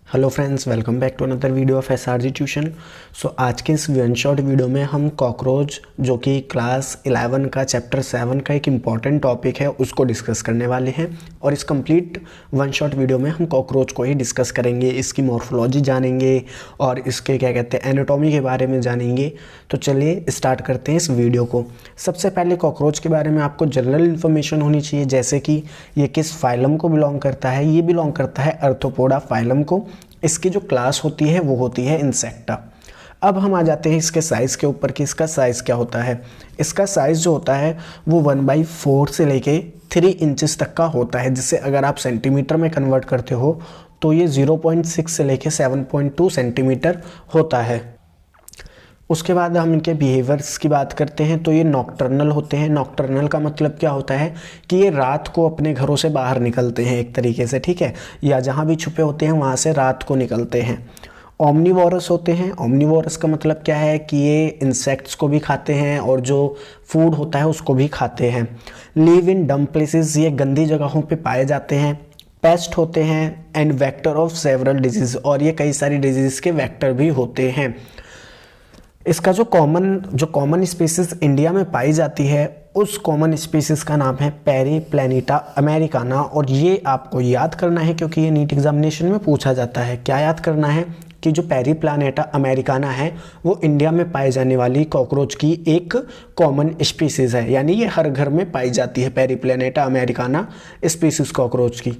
Hello friends, welcome back to another video of SRG tuition. So आज के इस one shot video में हम कॉकरोच जो कि क्लास 11 का चैप्टर 7 का एक इम्पॉर्टेंट टॉपिक है उसको डिस्कस करने वाले हैं। और इस कंप्लीट वन शॉट वीडियो में हम कॉकरोच को ही डिस्कस करेंगे, इसकी मॉर्फोलॉजी जानेंगे और इसके क्या कहते हैं एनाटॉमी के बारे में जानेंगे। तो चलिए स्टार्ट करते हैं इस वीडियो को। सबसे पहले कॉकरोच के बारे में आपको जनरल इन्फॉर्मेशन होनी चाहिए, जैसे कि ये किस फाइलम को बिलोंग करता है। ये बिलोंग करता है आर्थ्रोपोडा फाइलम को। इसकी जो क्लास होती है वो होती है इंसेक्टा। अब हम आ जाते हैं इसके साइज़ के ऊपर कि इसका साइज़ क्या होता है। इसका साइज़ जो होता है वो 1/4 से लेके 3 इंचेस तक का होता है, जिससे अगर आप सेंटीमीटर में कन्वर्ट करते हो तो ये 0.6 से लेके 7.2 सेंटीमीटर होता है। उसके बाद हम इनके बिहेवियर्स की बात करते हैं तो ये नॉकटर्नल होते हैं। नॉकटर्नल का मतलब क्या होता है कि ये रात को अपने घरों से बाहर निकलते हैं एक तरीके से, ठीक है, या जहाँ भी छुपे होते हैं वहाँ से रात को निकलते हैं। ओमनीवोरस होते हैं। ओमनीवोरस का मतलब क्या है कि ये इंसेक्ट्स को भी खाते हैं और जो फूड होता है उसको भी खाते हैं। लिव इन डम्प प्लेसेस, ये गंदी जगहों पर पाए जाते हैं। पेस्ट होते हैं and vector of several disease, और ये कई सारी डिजीज़ के वेक्टर भी होते हैं। इसका जो कॉमन स्पीसीज इंडिया में पाई जाती है उस कॉमन स्पीसीज का नाम है पेरीप्लैनेटा अमेरिकाना। और ये आपको याद करना है क्योंकि ये नीट एग्जामिनेशन में पूछा जाता है। क्या याद करना है कि जो पेरीप्लैनेटा अमेरिकाना है वो इंडिया में पाई जाने वाली कॉकरोच की एक कॉमन स्पीसीज है, यानी ये हर घर में पाई जाती है पेरीप्लैनेटा अमेरिकाना स्पीसीज कॉकरोच की।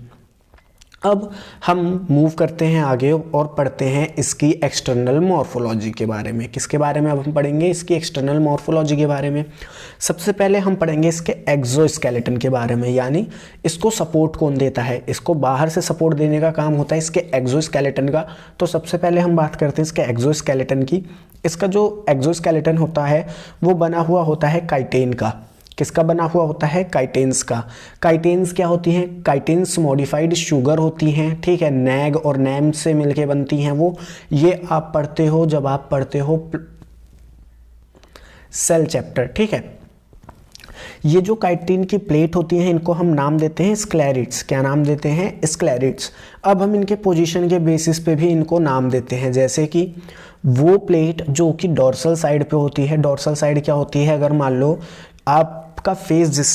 अब हम मूव करते हैं आगे और पढ़ते हैं इसकी एक्सटर्नल मॉर्फोलॉजी के बारे में। किसके बारे में अब हम पढ़ेंगे? इसकी एक्सटर्नल मॉर्फोलॉजी के बारे में। सबसे पहले हम पढ़ेंगे इसके एक्सोस्केलेटन के बारे में, यानी इसको सपोर्ट कौन देता है। इसको बाहर से सपोर्ट देने का काम होता है इसके एक्सोस्केलेटन का। तो सबसे पहले हम बात करते हैं इसके एक्सोस्केलेटन की। इसका जो एक्सोस्केलेटन होता है वो बना हुआ होता है काइटिन का। किसका बना हुआ होता है? काइटेन्स का। काइटेन्स क्या होती हैं? काइटेन्स मॉडिफाइड शुगर होती हैं, ठीक है, नैग और नैम से मिलके बनती हैं वो। ये आप पढ़ते हो जब आप पढ़ते हो सेल चैप्टर, ठीक है। ये जो काइटिन की प्लेट होती हैं इनको हम नाम देते हैं स्क्लेरिड्स। क्या नाम देते हैं? स्क्लेरिड्स। अब हम इनके पोजीशन के बेसिस पे भी इनको नाम देते हैं, जैसे कि वो प्लेट जो कि डोर्सल साइड पे होती है। डोर्सल साइड क्या होती है? अगर मान लो आपका फेस जिस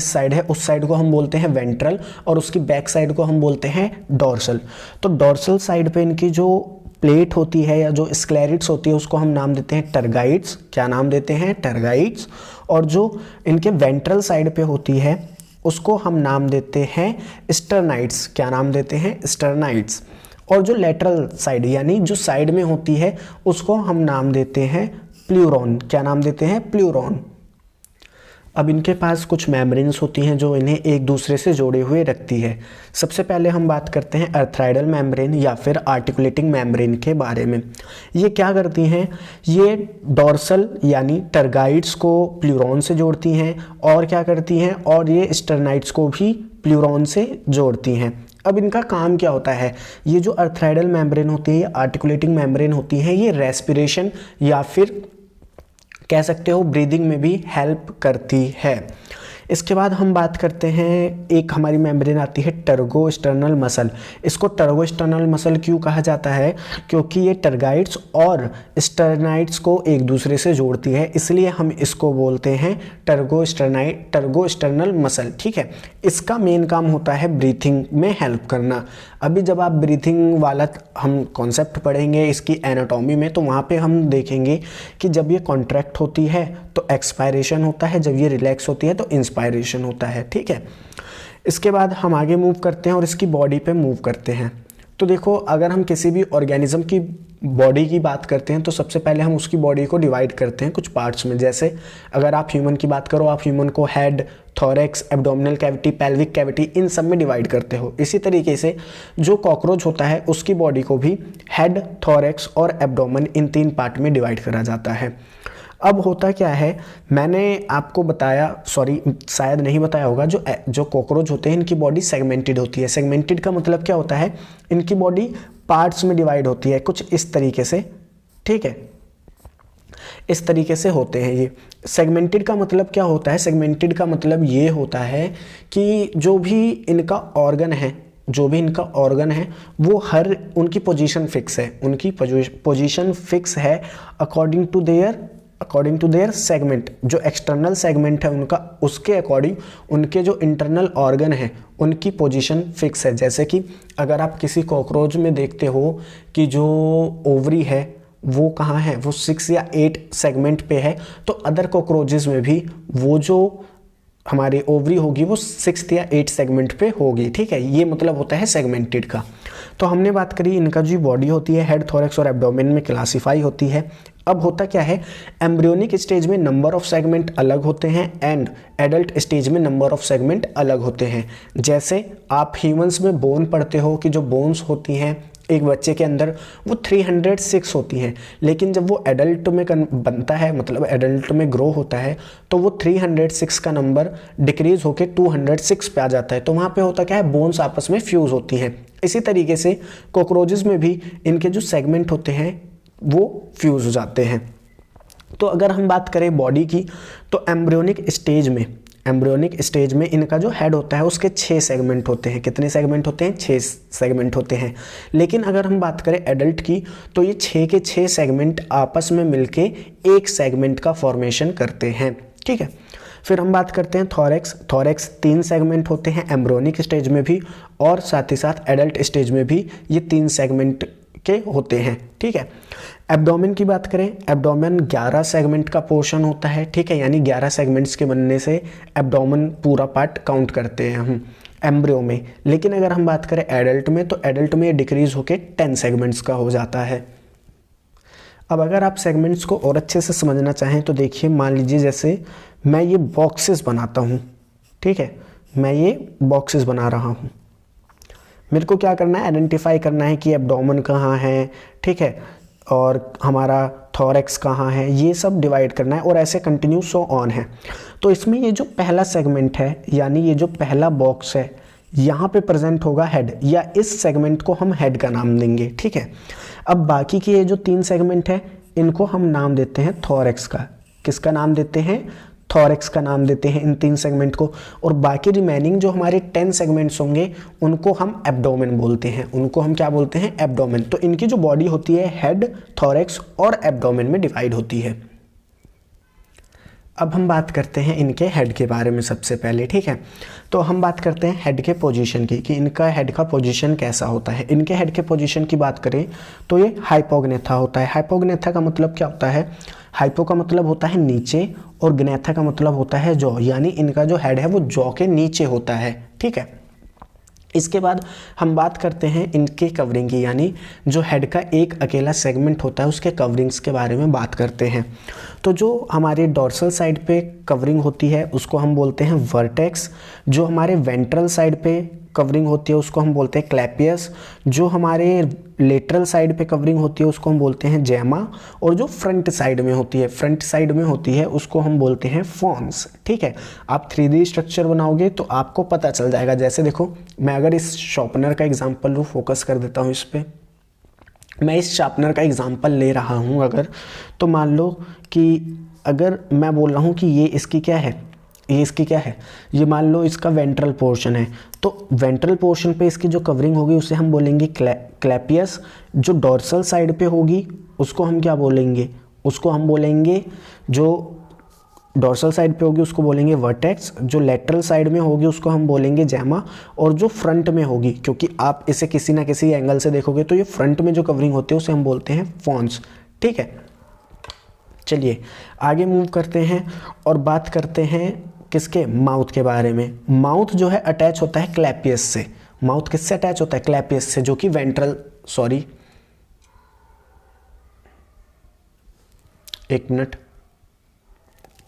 साइड है उस साइड को हम बोलते हैं वेंट्रल और उसकी बैक साइड को हम बोलते हैं डोर्सल। तो डोर्सल साइड पे इनकी जो प्लेट होती है या जो स्क्लेरिड्स होती है उसको हम नाम देते हैं टर्गाइड्स। क्या नाम देते हैं? टर्गाइड्स। और जो इनके वेंट्रल साइड पे होती है उसको हम नाम देते हैं स्टर्नाइड्स। क्या नाम देते हैं? स्टर्नाइड्स। और जो लेटरल साइड यानी जो साइड में होती है उसको हम नाम देते हैं प्लूरॉन। क्या नाम देते हैं? प्लूरॉन। अब इनके पास कुछ मेम्ब्रेन्स होती हैं जो इन्हें एक दूसरे से जोड़े हुए रखती है। सबसे पहले हम बात करते हैं अर्थराइडल मेम्ब्रेन या फिर आर्टिकुलेटिंग मेम्ब्रेन के बारे में। ये क्या करती हैं? ये डोर्सल यानी टर्गाइड्स को प्लूरॉन से जोड़ती हैं और क्या करती हैं, और ये स्टर्नाइड्स को भी प्लूरॉन से जोड़ती हैं। अब इनका काम क्या होता है? ये जो अर्थराइडल मेम्ब्रेन होती है या आर्टिकुलेटिंग मेम्ब्रेन होती है ये रेस्पिरेशन या फिर कह सकते हो ब्रीदिंग में भी हेल्प करती है। इसके बाद हम बात करते हैं, एक हमारी मेम्ब्रेन आती है टर्गोस्टर्नल मसल। इसको टर्गोस्टर्नल मसल क्यों कहा जाता है? क्योंकि ये टर्गाइड्स और स्टर्नाइड्स को एक दूसरे से जोड़ती है, इसलिए हम इसको बोलते हैं टर्गोस्टर्नल मसल, ठीक है। इसका मेन काम होता है ब्रीथिंग में हेल्प करना। अभी जब आप ब्रीथिंग वाला हम कॉन्सेप्ट पढ़ेंगे इसकी एनाटॉमी में तो वहाँ पे हम देखेंगे कि जब ये कॉन्ट्रैक्ट होती है तो एक्सपायरेशन होता है, जब ये रिलैक्स होती है तो इंस्पायरेशन होता है, ठीक है। इसके बाद हम आगे मूव करते हैं और इसकी बॉडी पे मूव करते हैं। तो देखो, अगर हम किसी भी ऑर्गेनिज्म की बॉडी की बात करते हैं तो सबसे पहले हम उसकी बॉडी को डिवाइड करते हैं कुछ पार्ट्स में। जैसे अगर आप ह्यूमन की बात करो, आप ह्यूमन को head, thorax, abdominal cavity, pelvic cavity in सब में डिवाइड करते हो। इसी तरीके से जो कॉकरोच होता है उसकी बॉडी को भी हेड, थोरैक्स और एब्डोमेन इन 3 पार्ट में डिवाइड करा जाता है। अब होता क्या है, मैंने आपको बताया, सॉरी शायद नहीं बताया होगा, जो कॉकरोच होते हैं इनकी बॉडी सेगमेंटेड होती है। सेगमेंटेड का मतलब क्या होता है? इनकी बॉडी पार्ट्स में डिवाइड होती है कुछ इस तरीके से, ठीक है, इस तरीके से होते हैं ये। सेगमेंटेड का मतलब क्या होता है? सेगमेंटेड का मतलब ये होता है कि जो भी इनका ऑर्गन है जो भी इनका ऑर्गन है वो हर उनकी पोजीशन फिक्स है, उनकी पोजीशन फिक्स है अकॉर्डिंग टू देयर सेगमेंट। जो एक्सटर्नल सेगमेंट है उनका, उसके अकॉर्डिंग उनके जो इंटरनल ऑर्गन है उनकी पोजीशन फिक्स है। जैसे कि अगर आप किसी कॉकरोच में देखते हो कि जो ओवरी है वो कहाँ है, वो 6 या 8 सेगमेंट पे है, तो अदर कॉकरोचेस में भी वो जो हमारी ओवरी होगी वो 6 या 8 सेगमेंट पे होगी। ठीक है, ये मतलब होता है सेगमेंटेड का। तो हमने बात करी इनका जो बॉडी होती है हेड, थोरैक्स और एब्डोमेन में क्लासीफाई होती है। अब होता क्या है, एम्ब्रियोनिक स्टेज में नंबर ऑफ सेगमेंट अलग होते हैं एंड एडल्ट स्टेज में नंबर ऑफ सेगमेंट अलग होते हैं। जैसे आप ह्यूमंस में बोन पढ़ते हो कि जो बोन्स होती हैं एक बच्चे के अंदर वो 306 होती हैं, लेकिन जब वो एडल्ट में बनता है, मतलब एडल्ट में ग्रो होता है, तो वो 306 का नंबर डिक्रीज होकर 206 पे आ जाता है। तो वहाँ पे होता क्या है, बोन्स आपस में फ्यूज़ होती हैं। इसी तरीके से कॉकरोचेस में भी इनके जो सेगमेंट होते हैं वो फ्यूज़ हो जाते हैं। तो अगर हम बात करें बॉडी की, तो एम्ब्रियोनिक स्टेज में इनका जो हेड होता है उसके 6 सेगमेंट होते हैं। कितने सेगमेंट होते हैं? 6 सेगमेंट होते हैं। लेकिन अगर हम बात करें एडल्ट की, तो ये 6 के 6 सेगमेंट आपस में मिलके एक सेगमेंट का फॉर्मेशन करते हैं। ठीक है, फिर हम बात करते हैं थॉरैक्स 3 सेगमेंट होते हैं एम्ब्रियोनिक स्टेज में भी, और साथ ही साथ एडल्ट स्टेज में भी ये 3 सेगमेंट के होते हैं। ठीक है, एब्डोमेन की बात करें, एब्डोमेन 11 सेगमेंट का पोर्शन होता है। ठीक है, यानी 11 सेगमेंट्स के बनने से एब्डोमेन पूरा पार्ट काउंट करते हैं हम एम्ब्रियो में। लेकिन अगर हम बात करें एडल्ट में, तो एडल्ट में ये डिक्रीज होकर 10 सेगमेंट्स का हो जाता है। अब अगर आप सेगमेंट्स को और अच्छे से समझना चाहें तो देखिए, मान लीजिए जैसे मैं ये बॉक्सेस बनाता हूँ। ठीक है, मैं ये बॉक्सेस बना रहा हूँ, मेरे को क्या करना है, आइडेंटिफाई करना है कि एब्डोमेन कहाँ है। ठीक है, और हमारा थॉरैक्स कहाँ है, ये सब डिवाइड करना है, और ऐसे कंटिन्यू सो ऑन है। तो इसमें ये जो पहला सेगमेंट है, यानी ये जो पहला बॉक्स है, यहाँ पे प्रेजेंट होगा हेड, या इस सेगमेंट को हम हेड का नाम देंगे। ठीक है, अब बाकी के ये जो 3 सेगमेंट है इनको हम नाम देते हैं थॉरैक्स का। किसका नाम देते हैं? थॉरैक्स का नाम देते हैं इन 3 सेगमेंट को। और बाकी रिमेनिंग जो हमारे 10 सेगमेंट्स होंगे उनको हम एब्डोमेन बोलते हैं। उनको हम क्या बोलते हैं? एब्डोमेन। तो इनकी जो बॉडी होती है हेड, थॉरैक्स और एब्डोमेन में डिवाइड होती है। अब हम बात करते हैं इनके हेड के बारे में सबसे पहले। ठीक है, तो हम बात करते हैं हेड के पोजीशन की, कि इनका हेड का पोजीशन कैसा होता है। इनके हेड के पोजीशन की बात करें तो ये हाइपोग्नेथा होता है। हाइपोग्नेथा का मतलब क्या होता है? हाइपो का मतलब होता है नीचे, और ग्नेथा का मतलब होता है जॉ, यानी इनका जो हेड है वो जॉ के नीचे होता है। ठीक है, इसके बाद हम बात करते हैं इनके कवरिंग की, यानी जो हेड का एक अकेला सेगमेंट होता है उसके कवरिंग्स के बारे में बात करते हैं। तो जो हमारे डॉर्सल साइड पे कवरिंग होती है उसको हम बोलते हैं वर्टेक्स। जो हमारे वेंट्रल साइड पे कवरिंग होती है उसको हम बोलते हैं क्लैपियस। जो हमारे लेटरल साइड पे कवरिंग होती है उसको हम बोलते हैं जैमा। और जो फ्रंट साइड में होती है उसको हम बोलते हैं फॉन्स। ठीक है, आप 3D स्ट्रक्चर बनाओगे तो आपको पता चल जाएगा। जैसे देखो, मैं अगर इस शार्पनर का एग्जांपल लूँ, फोकस कर देता हूँ इस पर, मैं इस शार्पनर का एग्जांपल ले रहा हूँ अगर, तो मान लो कि अगर मैं बोल रहा हूँ कि ये इसकी क्या है, ये मान लो इसका वेंट्रल पोर्शन है, तो वेंट्रल पोर्शन पे इसकी जो कवरिंग होगी उसे हम बोलेंगे क्लैपियस। जो डॉर्सल साइड पे होगी उसको हम क्या बोलेंगे? उसको हम बोलेंगे, जो डॉर्सल साइड पे होगी उसको बोलेंगे वर्टेक्स। जो लेटरल साइड में होगी उसको हम बोलेंगे जैमा। और जो फ्रंट में होगी, क्योंकि आप इसे किसी ना किसी एंगल से देखोगे तो ये फ्रंट में जो कवरिंग होती है उसे हम बोलते हैं फॉन्स। ठीक है, चलिए आगे मूव करते हैं और बात करते हैं किसके? माउथ के बारे में। माउथ जो है अटैच होता है क्लैपियस से। माउथ किससे अटैच होता है? क्लैपियस से, जो कि एक मिनट,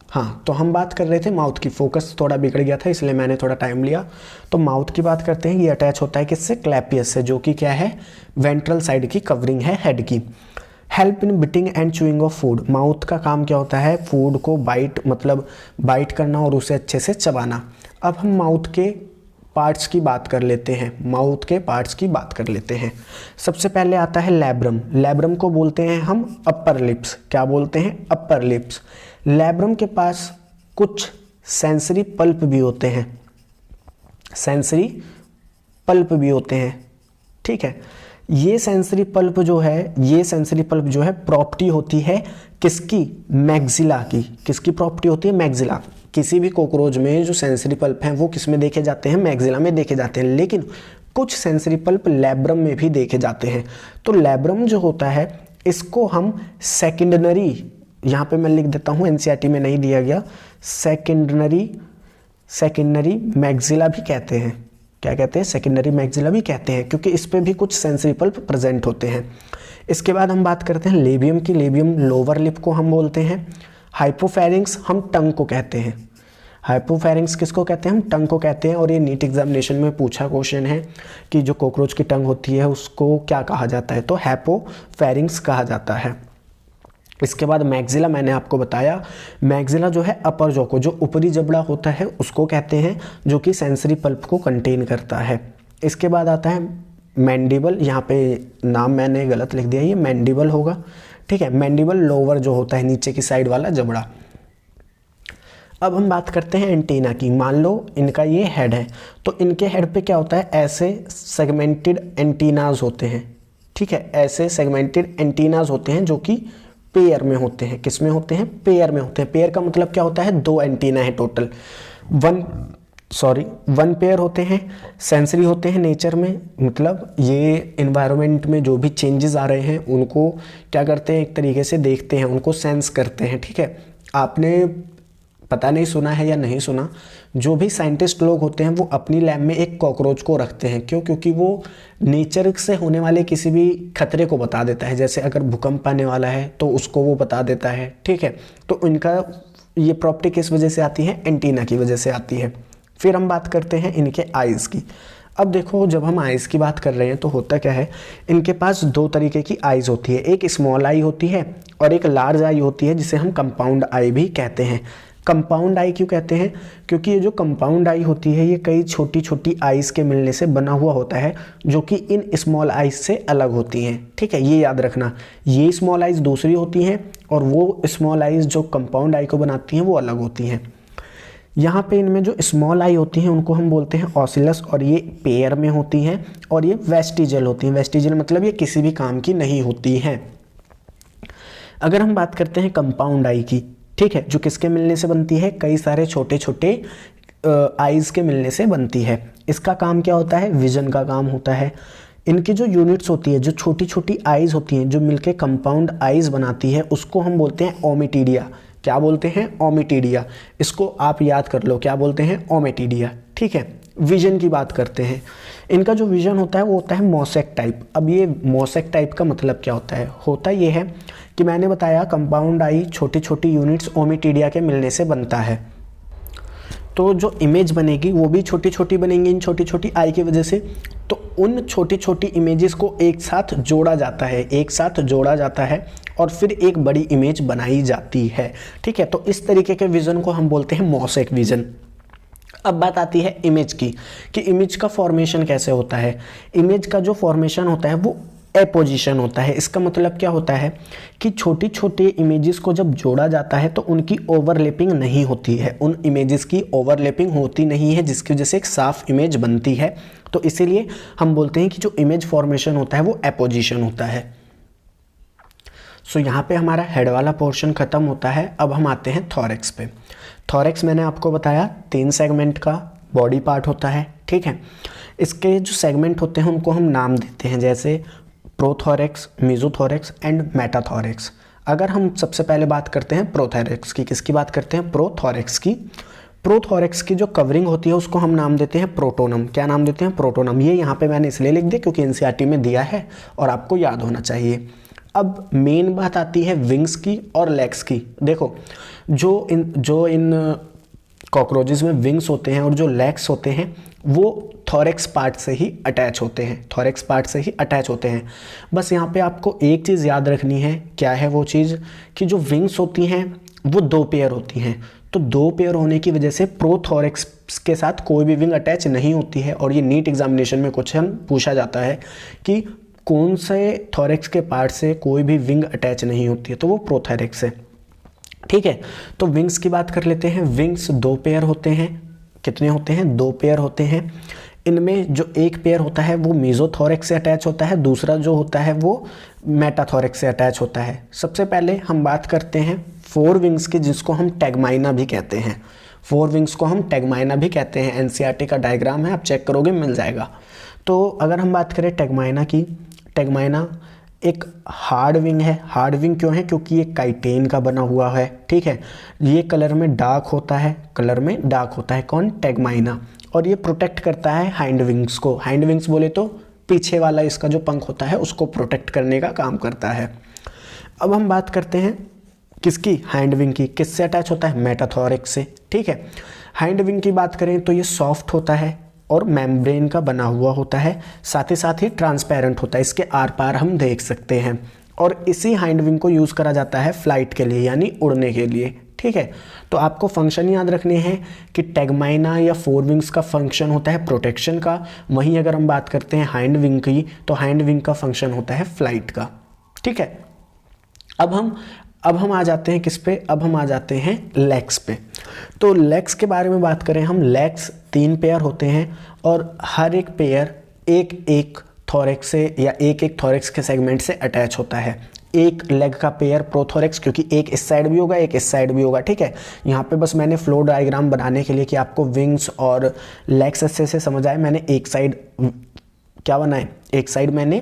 हाँ, तो हम बात कर रहे थे माउथ की, फोकस थोड़ा बिगड़ गया था इसलिए मैंने थोड़ा टाइम लिया। तो माउथ की बात करते हैं, ये अटैच होता है किससे? क्लैपियस से, जो कि क्या है? वेंट्रल साइड की कवरिंग है हेड की। Help in beating and chewing of food. Mouth का काम क्या होता है? फूड को बाइट करना और उसे अच्छे से चबाना। अब हम माउथ के पार्ट्स की बात कर लेते हैं। सबसे पहले आता है लैब्रम। लैब्रम को बोलते हैं हम अपर लिप्स। क्या बोलते हैं? Upper lips. लैब्रम के पास कुछ सेंसरी पल्प भी होते हैं। सेंसरी पल्प भी होते हैं, ठीक है। ये सेंसरी पल्प जो है प्रॉपर्टी होती है किसकी, मैक्सिला की। किसकी प्रॉपर्टी होती है, मैक्सिला। किसी भी कॉकरोच में जो सेंसरी पल्प हैं वो किस में देखे जाते हैं, मैक्सिला में देखे जाते हैं। लेकिन कुछ सेंसरी पल्प लैब्रम में भी देखे जाते हैं। तो लैब्रम जो होता है इसको हम सेकेंडरी, यहाँ पे मैं लिख देता हूँ, एनसीईआरटी में नहीं दिया गया, सेकेंडरी मैक्सिला भी कहते हैं। क्या कहते हैं, सेकेंडरी मैक्सिला भी कहते हैं, क्योंकि इस पे भी कुछ सेंसरी पल्प प्रेजेंट होते हैं। इसके बाद हम बात करते हैं लेबियम की। लेबियम लोअर लिप को हम बोलते हैं। हाइपोफेरिंक्स हम टंग को कहते हैं। हाइपोफेरिंक्स किसको कहते हैं, हम टंग को कहते हैं। और ये नीट एग्जामिनेशन में पूछा क्वेश्चन है कि जो कॉकरोच की टंग होती है उसको क्या कहा जाता है, तो हाइपोफेरिंक्स कहा जाता है। इसके बाद मैक्सिला, मैंने आपको बताया मैक्सिला जो है अपर जॉ को, जो ऊपरी जबड़ा होता है उसको कहते हैं, जो कि सेंसरी पल्प को कंटेन करता है। इसके बाद आता है मैंडिबल। यहाँ पे नाम मैंने गलत लिख दिया, ये मैंडिबल होगा, ठीक है। मैंडिबल लोअर जो होता है, नीचे की साइड वाला जबड़ा। अब हम बात करते हैं एंटीना की। मान लो इनका ये हेड है, तो इनके हेड पे क्या होता है, ऐसे सेगमेंटेड एंटीनाज होते हैं, ठीक है। ऐसे सेगमेंटेड एंटीनाज होते हैं जो कि पेयर में होते हैं। किस में होते हैं, पेयर में होते हैं। पेयर का मतलब क्या होता है, दो एंटीना है टोटल, वन पेयर होते हैं। सेंसरी होते हैं नेचर में, मतलब ये एनवायरनमेंट में जो भी चेंजेस आ रहे हैं उनको क्या करते हैं, एक तरीके से देखते हैं, उनको सेंस करते हैं, ठीक है। आपने पता नहीं सुना है या नहीं सुना, जो भी साइंटिस्ट लोग होते हैं वो अपनी लैब में एक कॉकरोच को रखते हैं। क्यों, क्योंकि वो नेचर से होने वाले किसी भी खतरे को बता देता है। जैसे अगर भूकंप आने वाला है तो उसको वो बता देता है, ठीक है। तो इनका ये प्रॉपर्टी किस वजह से आती है, एंटीना की वजह से आती है। फिर हम बात करते हैं इनके आइज़ की। अब देखो, जब हम आइज़ की बात कर रहे हैं तो होता क्या है, इनके पास दो तरीके की आइज़ होती है। एक स्मॉल आई होती है और एक लार्ज आई होती है, जिसे हम कंपाउंड आई भी कहते हैं। कंपाउंड आई क्यों कहते हैं, क्योंकि ये जो कंपाउंड आई होती है ये कई छोटी छोटी आइज़ के मिलने से बना हुआ होता है, जो कि इन स्मॉल आइज़ से अलग होती हैं, ठीक है। ये याद रखना, ये स्मॉल आइज़ दूसरी होती हैं और वो स्मॉल आइज़ जो कंपाउंड आई को बनाती हैं वो अलग होती हैं। यहाँ पे इनमें जो स्मॉल आई होती हैं उनको हम बोलते हैं ऑसिलस, और ये पेयर में होती हैं, और ये वेस्टिजियल होती हैं। वेस्टिजियल मतलब ये किसी भी काम की नहीं होती हैं। अगर हम बात करते हैं कंपाउंड आई की, ठीक है, जो किसके मिलने से बनती है, कई सारे छोटे छोटे आइज़ के मिलने से बनती है। इसका काम क्या होता है, विजन का काम होता है। इनकी जो यूनिट्स होती है, जो छोटी छोटी आइज़ होती हैं जो मिलके कंपाउंड आइज़ बनाती है, उसको हम बोलते हैं ओमिटीडिया। क्या बोलते हैं, ओमिटीडिया। इसको आप याद कर लो, क्या बोलते हैं, ओमिटीडिया, ठीक है। विजन की बात करते हैं, इनका जो विजन होता है वो होता है मोसेक टाइप। अब ये मोसेक टाइप का मतलब क्या होता है, होता ये है कि मैंने बताया कंपाउंड आई छोटी छोटी यूनिट्स ओमिटीडिया के मिलने से बनता है, तो जो इमेज बनेगी वो भी छोटी छोटी बनेंगी इन छोटी छोटी आई की वजह से। तो उन छोटी छोटी इमेजेस को एक साथ जोड़ा जाता है और फिर एक बड़ी इमेज बनाई जाती है, ठीक है। तो इस तरीके के विजन को हम बोलते हैं मोसेक विजन। अब बात आती है इमेज की, कि इमेज का फॉर्मेशन कैसे होता है। इमेज का जो फॉर्मेशन होता है वो एपोजिशन होता है। इसका मतलब क्या होता है कि छोटी छोटी इमेजेस को जब जोड़ा जाता है तो उनकी ओवरलैपिंग नहीं होती है, उन इमेजेस की ओवरलैपिंग होती नहीं है, जिसकी वजह से एक साफ इमेज बनती है। तो इसीलिए हम बोलते हैं कि जो इमेज फॉर्मेशन होता है वो एपोजिशन होता है। सो यहाँ पे हमारा हेड वाला पोर्शन खत्म होता है। अब हम आते हैं थॉरेक्स पे। थॉरेक्स मैंने आपको बताया 3 सेगमेंट का बॉडी पार्ट होता है, ठीक है। इसके जो सेगमेंट होते हैं उनको हम नाम देते हैं, जैसे प्रोथॉरेक्स, मेसोथॉरेक्स एंड मेटाथॉरेक्स। अगर हम सबसे पहले बात करते हैं प्रोथॉरेक्स की, किसकी बात करते हैं, प्रोथॉरेक्स की। प्रोथॉरेक्स की जो कवरिंग होती है उसको हम नाम देते हैं प्रोटोनम। क्या नाम देते हैं, प्रोटोनम। ये यहाँ पे मैंने इसलिए लिख दिया क्योंकि एनसीईआरटी में दिया है और आपको याद होना चाहिए। अब मेन बात आती है विंग्स की और लेग्स की। देखो, जो इन कॉकरोचेस में विंग्स होते हैं और जो लेग्स होते हैं वो थॉरेक्स पार्ट से ही अटैच होते हैं। बस यहाँ पे आपको एक चीज़ याद रखनी है, क्या है वो चीज़, कि जो विंग्स होती हैं वो 2 पेयर होती हैं। तो 2 पेयर होने की वजह से प्रोथॉरेक्स के साथ कोई भी विंग अटैच नहीं होती है। और ये नीट एग्जामिनेशन में क्वेश्चन पूछा जाता है कि कौन से थॉरेक्स के पार्ट से कोई भी विंग अटैच नहीं होती है, तो वो प्रोथॉरेक्स है, ठीक है। तो विंग्स की बात कर लेते हैं। विंग्स 2 पेयर होते हैं। कितने होते हैं, 2 पेयर होते हैं। इनमें जो एक पेयर होता है वो मीजोथोरेक्स से अटैच होता है, दूसरा जो होता है वो मेटाथोरेक्स से अटैच होता है। सबसे पहले हम बात करते हैं फोर विंग्स की, जिसको हम टैगमाइना भी कहते हैं। फोर विंग्स को हम टैगमाइना भी कहते हैं। एनसीईआरटी का डायग्राम है, आप चेक करोगे मिल जाएगा। तो अगर हम बात करें टैगमाइना की, टैगमाइना एक हार्ड विंग है। हार्ड विंग क्यों है? क्योंकि ये काइटेन का बना हुआ है, ठीक है। ये कलर में डार्क होता है, कलर में डार्क होता है। कौन? टैगमाइना। और ये प्रोटेक्ट करता है हाइंड विंग्स को। हाइंड विंग्स बोले तो पीछे वाला इसका जो पंख होता है उसको प्रोटेक्ट करने का काम करता है। अब हम बात करते हैं किसकी? हाइंड विंग की। किससे अटैच होता है? मेटाथोरेक्स से, ठीक है। हाइंड विंग की बात करें तो ये सॉफ्ट होता है और मेम्ब्रेन का बना हुआ होता है, साथ ही ट्रांसपेरेंट होता है। इसके आर पार हम देख सकते हैं। और इसी हाइंड विंग को यूज़ करा जाता है फ्लाइट के लिए, यानी उड़ने के लिए, ठीक है। तो आपको फंक्शन याद रखने हैं कि टैगमाइना या फोर विंग्स का फंक्शन होता है प्रोटेक्शन का। वहीं अगर हम बात करते हैं हाइंड विंग की, तो हाइंड विंग का फंक्शन होता है फ्लाइट का, ठीक है। अब हम आ जाते हैं किस पे? अब हम आ जाते हैं लेग्स पे। तो लेग्स के बारे में बात करें हम, लेग्स 3 पेयर होते हैं और हर एक पेयर एक एक थोरेक्स से या एक एक थोरेक्स के सेगमेंट से अटैच होता है। एक लेग का पेयर प्रोथोरेक्स, क्योंकि एक इस साइड भी होगा एक इस साइड भी होगा, ठीक है। यहाँ पे बस मैंने फ्लो डायग्राम बनाने के लिए कि आपको विंग्स और लेग्स अच्छे से समझ आए, मैंने एक साइड क्या बनाए, एक साइड मैंने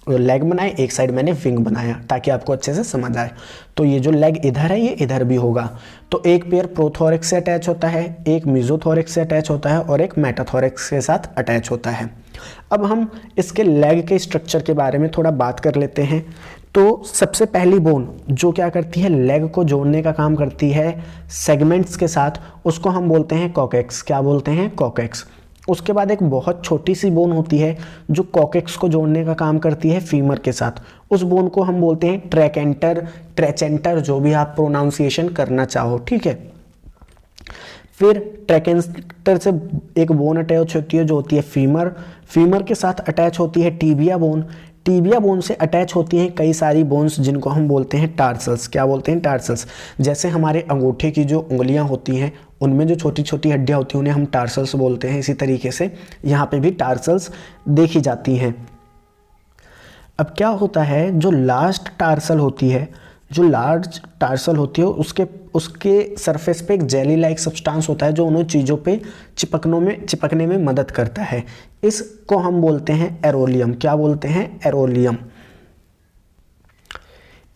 लेग बनाए, एक साइड मैंने विंग बनाया ताकि आपको अच्छे से समझ आए। तो ये जो लेग इधर है ये इधर भी होगा। तो एक पेयर प्रोथोरेक्स से अटैच होता है, एक मीजोथोरेक्स से अटैच होता है और एक मेटाथोरेक्स के साथ अटैच होता है। अब हम इसके लेग के स्ट्रक्चर के बारे में थोड़ा बात कर लेते हैं। तो सबसे पहली बोन जो क्या करती है, लेग को जोड़ने का काम करती है सेगमेंट्स के साथ, उसको हम बोलते हैं कॉकेक्स। क्या बोलते हैं? कॉकेक्स। उसके बाद एक बहुत छोटी सी बोन होती है जो कॉकेक्स को जोड़ने का काम करती है फीमर के साथ। उस बोन को हम बोलते हैं ट्रैकेंटर, ट्रेचेंटर, जो भी आप प्रोनाउंसिएशन करना चाहो, ठीक है। फिर ट्रैकेंटर से एक बोन अटैच होती है जो होती है फीमर। फीमर के साथ अटैच होती है टीबिया बोन। टीबिया बोन से अटैच होती हैं कई सारी बोन्स जिनको हम बोलते हैं टार्सल्स। क्या बोलते हैं? टार्सल्स। जैसे हमारे अंगूठे की जो उंगलियां होती हैं उनमें जो छोटी छोटी हड्डियां होती हैं उन्हें हम टार्सल्स बोलते हैं। इसी तरीके से यहाँ पे भी टार्सल्स देखी जाती हैं। अब क्या होता है, जो लास्ट टार्सल होती है, जो लार्ज टार्सल होती है उसके सरफेस पे एक जेली लाइक सब्सटेंस होता है जो उन चीज़ों पे चिपकने में मदद करता है। इसको हम बोलते हैं एरोलियम। क्या बोलते हैं? Arolium.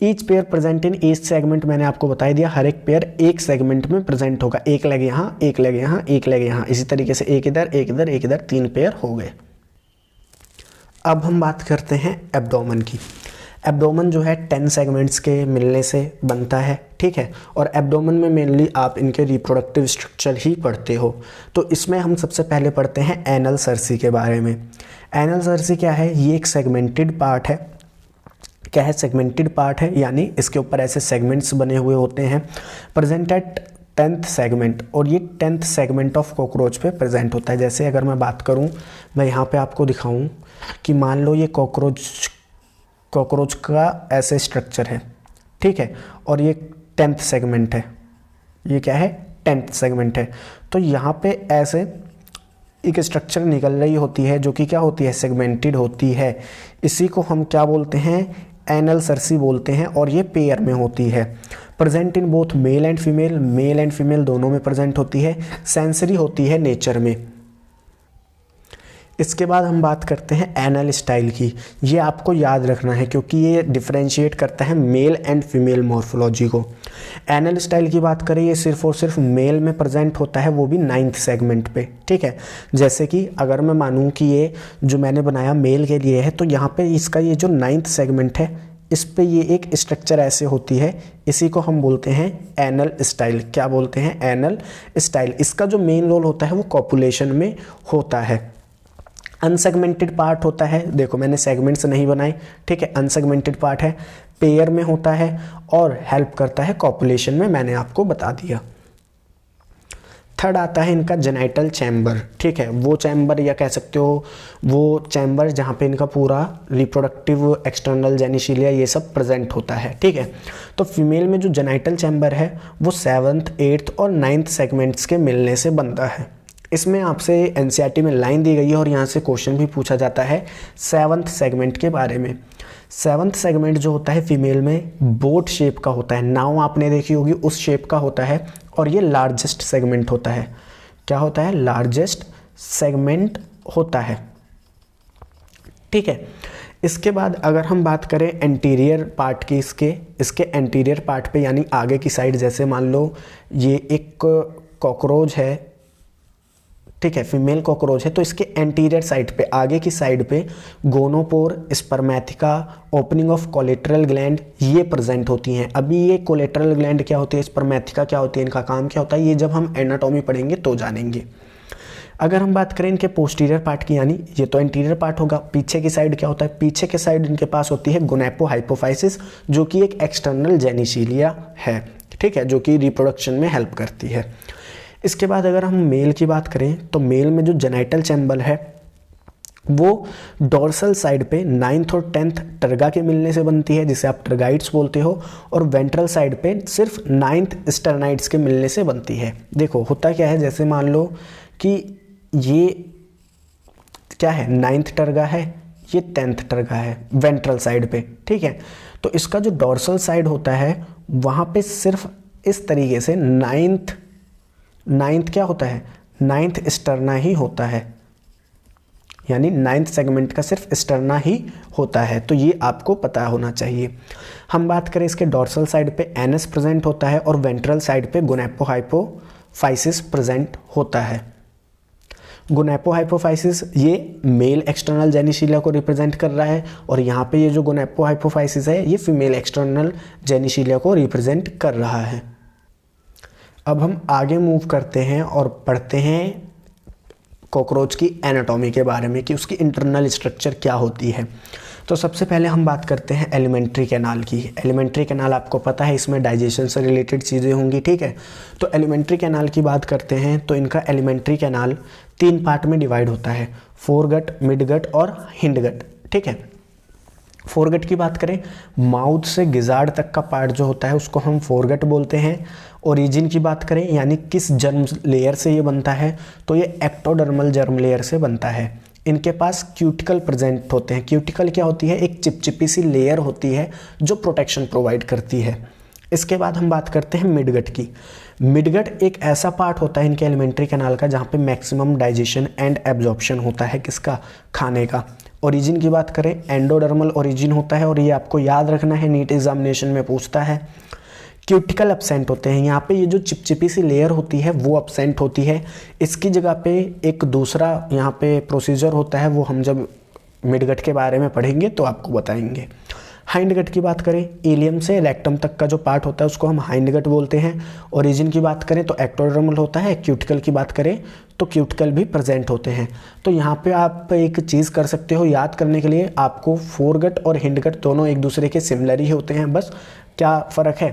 Each pair present in each segment, मैंने आपको बता दिया हर एक पेयर एक सेगमेंट में प्रेजेंट होगा। एक लेग यहाँ, एक लेग यहाँ, एक लेग यहाँ, इसी तरीके से एक इधर एक इधर एक इधर, 3 पेयर हो गए। अब हम बात करते हैं एब्डोमेन की। एब्डोमेन जो है 10 सेगमेंट्स के मिलने से बनता है, ठीक है। और एब्डोमेन में मेनली आप इनके रिप्रोडक्टिव स्ट्रक्चर ही पढ़ते हो। तो इसमें हम सबसे पहले पढ़ते हैं एनल सर्सी के बारे में। एनल सर्सी क्या है? ये एक सेगमेंटेड पार्ट है। क्या है? सेगमेंटेड पार्ट है, यानी इसके ऊपर ऐसे सेगमेंट्स बने हुए होते हैं। प्रेजेंट एट 10th सेगमेंट, और ये 10th सेगमेंट ऑफ कॉकरोच पे प्रेजेंट होता है। जैसे अगर मैं बात करूं, मैं यहाँ पे आपको दिखाऊं कि मान लो ये कॉकरोच का ऐसे स्ट्रक्चर है, ठीक है, और ये 10th सेगमेंट है। ये क्या है? 10th सेगमेंट है। तो यहाँ पे ऐसे एक स्ट्रक्चर निकल रही होती है जो कि क्या होती है? सेगमेंटेड होती है। इसी को हम क्या बोलते हैं? एनल सर्सी बोलते हैं। और ये पेयर में होती है। Present in both male and female दोनों में प्रेजेंट होती है। सेंसरी होती है नेचर में। इसके बाद हम बात करते हैं एनल स्टाइल की। ये आपको याद रखना है क्योंकि ये डिफरेंशिएट करता है मेल एंड फीमेल मॉर्फोलॉजी को। एनल स्टाइल की बात करें, ये सिर्फ और सिर्फ मेल में प्रेजेंट होता है, वो भी 9th सेगमेंट पे, ठीक है। जैसे कि अगर मैं मानूं कि ये जो मैंने बनाया मेल के लिए है, तो यहाँ पे इसका ये जो 9th सेगमेंट है, इस पे ये एक स्ट्रक्चर ऐसे होती है। इसी को हम बोलते हैं एनल स्टाइल। क्या बोलते हैं? Anal style. इसका जो मेन रोल होता है वो कॉपुलेशन में होता है। अनसेगमेंटेड पार्ट होता है, देखो मैंने सेगमेंट्स नहीं बनाए, ठीक है। अनसेगमेंटेड पार्ट है, पेयर में होता है और हेल्प करता है कॉपुलेशन में, मैंने आपको बता दिया। थर्ड आता है इनका जेनाइटल चैम्बर, ठीक है। वो चैम्बर या कह सकते हो वो चैम्बर जहाँ पे इनका पूरा रिप्रोडक्टिव एक्सटर्नल जेनिशिलिया ये सब प्रेजेंट होता है, ठीक है। तो फीमेल में जो जेनाइटल चैम्बर है वो 7th 8th और 9th सेगमेंट्स के मिलने से बनता है। इसमें आपसे एनसीईआरटी में लाइन दी गई है और यहाँ से क्वेश्चन भी पूछा जाता है 7th सेगमेंट के बारे में। 7th सेगमेंट जो होता है फीमेल में बोट शेप का होता है, नाव आपने देखी होगी उस शेप का होता है, और ये लार्जेस्ट सेगमेंट होता है। क्या होता है? लार्जेस्ट सेगमेंट होता है। ठीक है, इसके बाद अगर हम बात करें एंटीरियर पार्ट की, इसके एंटीरियर पार्ट पे यानी आगे की साइड, जैसे मान लो ये एक कॉकरोच है, ठीक है, फीमेल कॉकरोच है, तो इसके एंटीरियर साइड पे, आगे की साइड पे gonopore, spermatheca, opening of collateral gland ये प्रेजेंट होती हैं। अभी ये कोलेटरल ग्लैंड क्या होती है, स्पर्मेथिका क्या होती है, इनका काम क्या होता है, ये जब हम एनाटॉमी पढ़ेंगे तो जानेंगे। अगर हम बात करें इनके पोस्टीरियर पार्ट की, यानी ये तो एंटीरियर पार्ट होगा, पीछे की साइड क्या होता है, पीछे के साइड इनके पास होती है गोनेपोहाइपोफाइसिस, जो कि एक एक्सटर्नल जेनिसिलिया है, ठीक है, जो कि रिप्रोडक्शन में हेल्प करती है। इसके बाद अगर हम मेल की बात करें तो मेल में जो जेनाइटल चैम्बर है वो डोर्सल साइड पे 9th और 10th टर्गा के मिलने से बनती है, जिसे आप टर्गाइट्स बोलते हो, और वेंट्रल साइड पे सिर्फ 9th स्टर्नाइट्स के मिलने से बनती है। देखो होता क्या है, जैसे मान लो कि ये क्या है, 9th टर्गा है, ये 10th टर्गा है वेंट्रल साइड पे, ठीक है, तो इसका जो डोर्सल साइड होता है वहाँ पे सिर्फ इस तरीके से 9th क्या होता है, 9th स्टर्ना ही होता है, यानी 9th सेगमेंट का सिर्फ स्टर्ना ही होता है, तो ये आपको पता होना चाहिए। हम बात करें इसके डोर्सल साइड पे एनस प्रेजेंट होता है और वेंट्रल साइड पे गोनेपोहाइपोफाइसिस प्रेजेंट होता है। गोनेपोहाइपोफाइसिस ये मेल एक्सटर्नल जेनिसिलिया को रिप्रेजेंट कर रहा है, और यहाँ पे ये जो गोनेपोहाइपोफाइसिस है ये फीमेल एक्सटर्नल जेनिसिलिया को रिप्रेजेंट कर रहा है। अब हम आगे मूव करते हैं और पढ़ते हैं कॉकरोच की एनाटॉमी के बारे में कि उसकी इंटरनल स्ट्रक्चर क्या होती है। तो सबसे पहले हम बात करते हैं एलिमेंट्री कैनाल की। एलिमेंट्री कैनाल आपको पता है इसमें डाइजेशन से रिलेटेड चीज़ें होंगी, ठीक है। तो एलिमेंट्री कैनाल की बात करते हैं तो इनका एलिमेंट्री कैनाल 3 पार्ट में डिवाइड होता है, फोरगट, मिडगट और हिंडगट, ठीक है। फोरगट की बात करें, माउथ से गिजार्ड तक का पार्ट जो होता है उसको हम फोरगट बोलते हैं। ओरिजिन की बात करें यानी किस जर्म लेयर से ये बनता है, तो ये एक्टोडर्मल जर्म लेयर से बनता है। इनके पास क्यूटिकल प्रेजेंट होते हैं। क्यूटिकल क्या होती है, एक चिपचिपी सी लेयर होती है जो प्रोटेक्शन प्रोवाइड करती है। इसके बाद हम बात करते हैं मिडगट की। मिडगट एक ऐसा पार्ट होता है इनके एलिमेंट्री कैनाल का जहाँ पे मैक्सिमम डाइजेशन एंड एब्जॉर्प्शन होता है, किसका, खाने का। ओरिजिन की बात करें एंडोडर्मल ओरिजिन होता है, और ये आपको याद रखना है, नीट एग्जामिनेशन में पूछता है। क्यूटिकल एब्सेंट होते हैं, यहाँ पे ये जो चिपचिपी सी लेयर होती है वो एब्सेंट होती है। इसकी जगह पे एक दूसरा यहाँ पे प्रोसीजर होता है, वो हम जब मिडगट के बारे में पढ़ेंगे तो आपको बताएंगे। हाइंडगट की बात करें, इलियम से रेक्टम तक का जो पार्ट होता है उसको हम हाइंडगट बोलते हैं। ओरिजिन की बात करें तो एक्टोडर्मल होता है। क्यूटिकल की बात करें तो क्यूटिकल भी प्रेजेंट होते हैं। तो यहाँ पे आप एक चीज़ कर सकते हो याद करने के लिए, आपको फोरगट और हिंडगट दोनों एक दूसरे के सिमिलर ही होते हैं, बस क्या फ़र्क है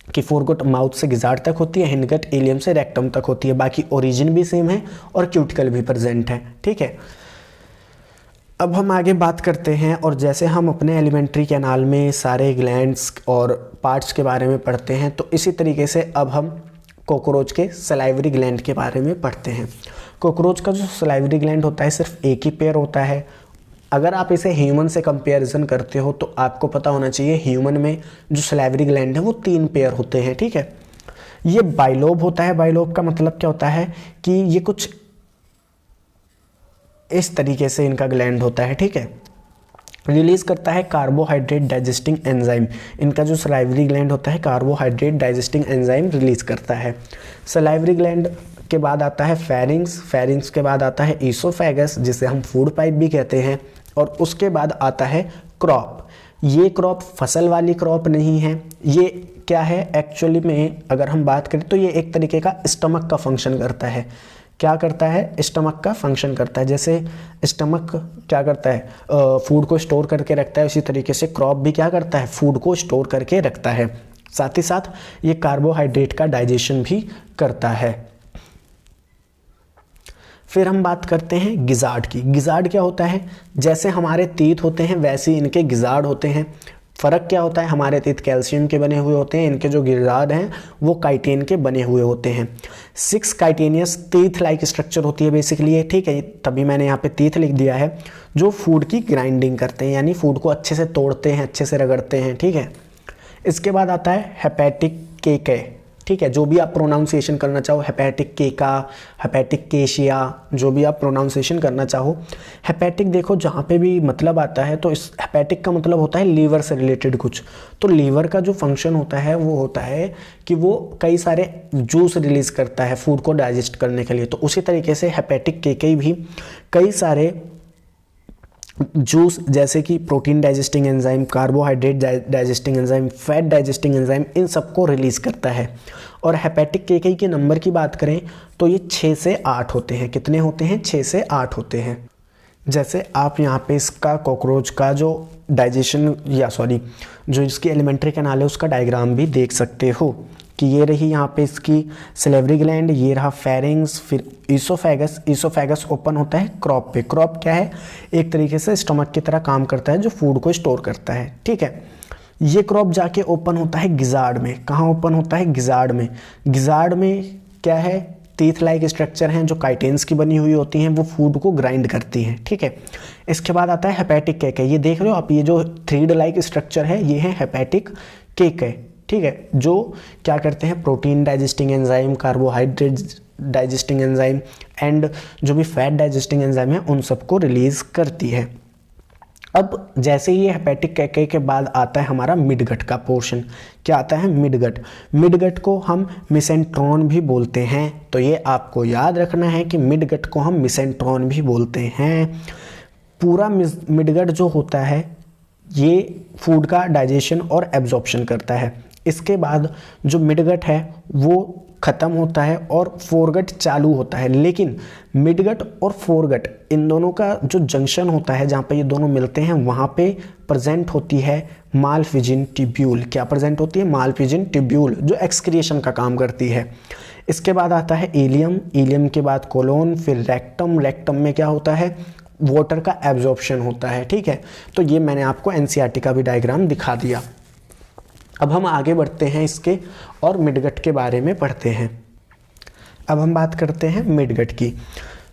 कि फोरगट माउथ से गिजार्ड तक होती है, हिंडगट इलियम से रेक्टम तक होती है। बाकी ओरिजिन भी सेम है और क्यूटिकल भी प्रेजेंट है, ठीक है। अब हम आगे बात करते हैं, और जैसे हम अपने एलिमेंट्री कैनाल में सारे ग्लैंड्स और पार्ट्स के बारे में पढ़ते हैं, तो इसी तरीके से अब हम कॉकरोच के सलाइवरी ग्लैंड के बारे में पढ़ते हैं। कॉकरोच का जो सलाइवरी ग्लैंड होता है सिर्फ एक ही पेयर होता है। अगर आप इसे ह्यूमन से कंपैरिजन करते हो तो आपको पता होना चाहिए ह्यूमन में जो सलाइवरी ग्लैंड है वो 3 पेयर होते हैं, ठीक है। ये बाइलोब होता है। बाइलोब का मतलब क्या होता है कि ये कुछ इस तरीके से इनका ग्लैंड होता है, ठीक है। रिलीज करता है कार्बोहाइड्रेट डाइजेस्टिंग एंजाइम। इनका जो सलाइवरी ग्लैंड होता है कार्बोहाइड्रेट डाइजेस्टिंग एंजाइम रिलीज करता है। सलाइवरी ग्लैंड के बाद आता है फेरिंग्स। फेरिंग्स के बाद आता है ईसोफेगस, जिसे हम फूड पाइप भी कहते हैं, और उसके बाद आता है क्रॉप। ये क्रॉप फसल वाली क्रॉप नहीं है, ये क्या है एक्चुअली में, अगर हम बात करें तो ये एक तरीके का स्टमक का फंक्शन करता है। क्या करता है, स्टमक का फंक्शन करता है। जैसे स्टमक क्या करता है, फूड को स्टोर करके रखता है, उसी तरीके से क्रॉप भी क्या करता है, फूड को स्टोर करके रखता है। साथ ही साथ ये कार्बोहाइड्रेट का डाइजेशन भी करता है। फिर हम बात करते हैं गिजार्ड की। गिजार्ड क्या होता है, जैसे हमारे तीत होते हैं वैसे इनके गिजार्ड होते हैं। फ़र्क क्या होता है, हमारे तीत कैल्शियम के बने हुए होते हैं, इनके जो गिरदार हैं वो काइटिन के बने हुए होते हैं। 6 काइटेनियस टीथ लाइक स्ट्रक्चर होती है बेसिकली ये, ठीक है, तभी मैंने यहाँ पे टीथ लिख दिया है, जो फूड की ग्राइंडिंग करते हैं, यानी फूड को अच्छे से तोड़ते हैं, अच्छे से रगड़ते हैं, ठीक है। इसके बाद आता है हेपेटिक केके, ठीक है, जो भी आप प्रोनाउंसिएशन करना चाहो, हेपेटिक केका, हेपेटिक केशिया, जो भी आप प्रोनाउंसिएशन करना चाहो। हेपेटिक देखो जहाँ पे भी मतलब आता है तो इस हेपेटिक का मतलब होता है लीवर से रिलेटेड कुछ। तो लीवर का जो फंक्शन होता है वो होता है कि वो कई सारे जूस रिलीज करता है फूड को डाइजेस्ट करने के लिए। तो उसी तरीके से हेपेटिक केके भी कई सारे जूस, जैसे कि protein digesting enzyme, carbohydrate digesting enzyme, fat digesting enzyme, इन सबको रिलीज़ करता है। और हेपेटिक केके के नंबर की बात करें तो ये 6 से 8 होते हैं। कितने होते हैं? 6 से 8 होते हैं। जैसे आप यहाँ पे इसका कॉकरोच का जो डाइजेशन जो इसकी एलिमेंट्री कैनाल है उसका डायग्राम भी देख सकते हो कि ये रही यहाँ पे इसकी सिलेवरी ग्लैंड, ये रहा फेरिंग्स, फिर ईसोफेगस ओपन होता है क्रॉप पे। क्रॉप क्या है? एक तरीके से स्टमक की तरह काम करता है जो फूड को स्टोर करता है, ठीक है। ये क्रॉप जाके ओपन होता है गिजार्ड में। कहाँ ओपन होता है? गिजार्ड में। गिजार्ड में क्या है? टीथ लाइक स्ट्रक्चर हैं जो काइटेंस की बनी हुई होती हैं, वो फूड को ग्राइंड करती हैं, ठीक है। इसके बाद आता है हेपेटिक केके। ये देख रहे हो आप, ये जो थ्रीड लाइक स्ट्रक्चर है ये है हेपेटिक केके, ठीक है, जो क्या करते हैं? Protein digesting enzyme, carbohydrate digesting enzyme and जो भी फैट डाइजेस्टिंग एंजाइम है उन सबको रिलीज करती है। अब जैसे ये हेपेटिक केके के बाद आता है हमारा मिडगट का पोर्शन। क्या आता है? मिडगट। मिडगट को हम मिसेंट्रॉन भी बोलते हैं, तो ये आपको याद रखना है कि मिडगट को हम मिसेंट्रॉन भी बोलते हैं। पूरा मिडगट जो होता है ये फूड का डाइजेशन और एब्जॉर्प्शन करता है। इसके बाद जो मिडगट है वो ख़त्म होता है और फोरगट चालू होता है। लेकिन मिडगट और फोरगट इन दोनों का जो जंक्शन होता है, जहाँ पे ये दोनों मिलते हैं, वहाँ पे प्रेजेंट होती है मालफिजिन ट्यूब्यूल। क्या प्रेजेंट होती है? मालफिजिन ट्यूब्यूल, जो एक्सक्रिएशन का काम करती है। इसके बाद आता है इलियम। इलियम के बाद कोलोन, फिर रेक्टम। रेक्टम में क्या होता है? वाटर का एब्जॉर्प्शन होता है, ठीक है। तो ये मैंने आपको एनसीईआरटी का भी डायग्राम दिखा दिया। अब हम आगे बढ़ते हैं इसके और मिडगट के बारे में पढ़ते हैं। अब हम बात करते हैं मिडगट की।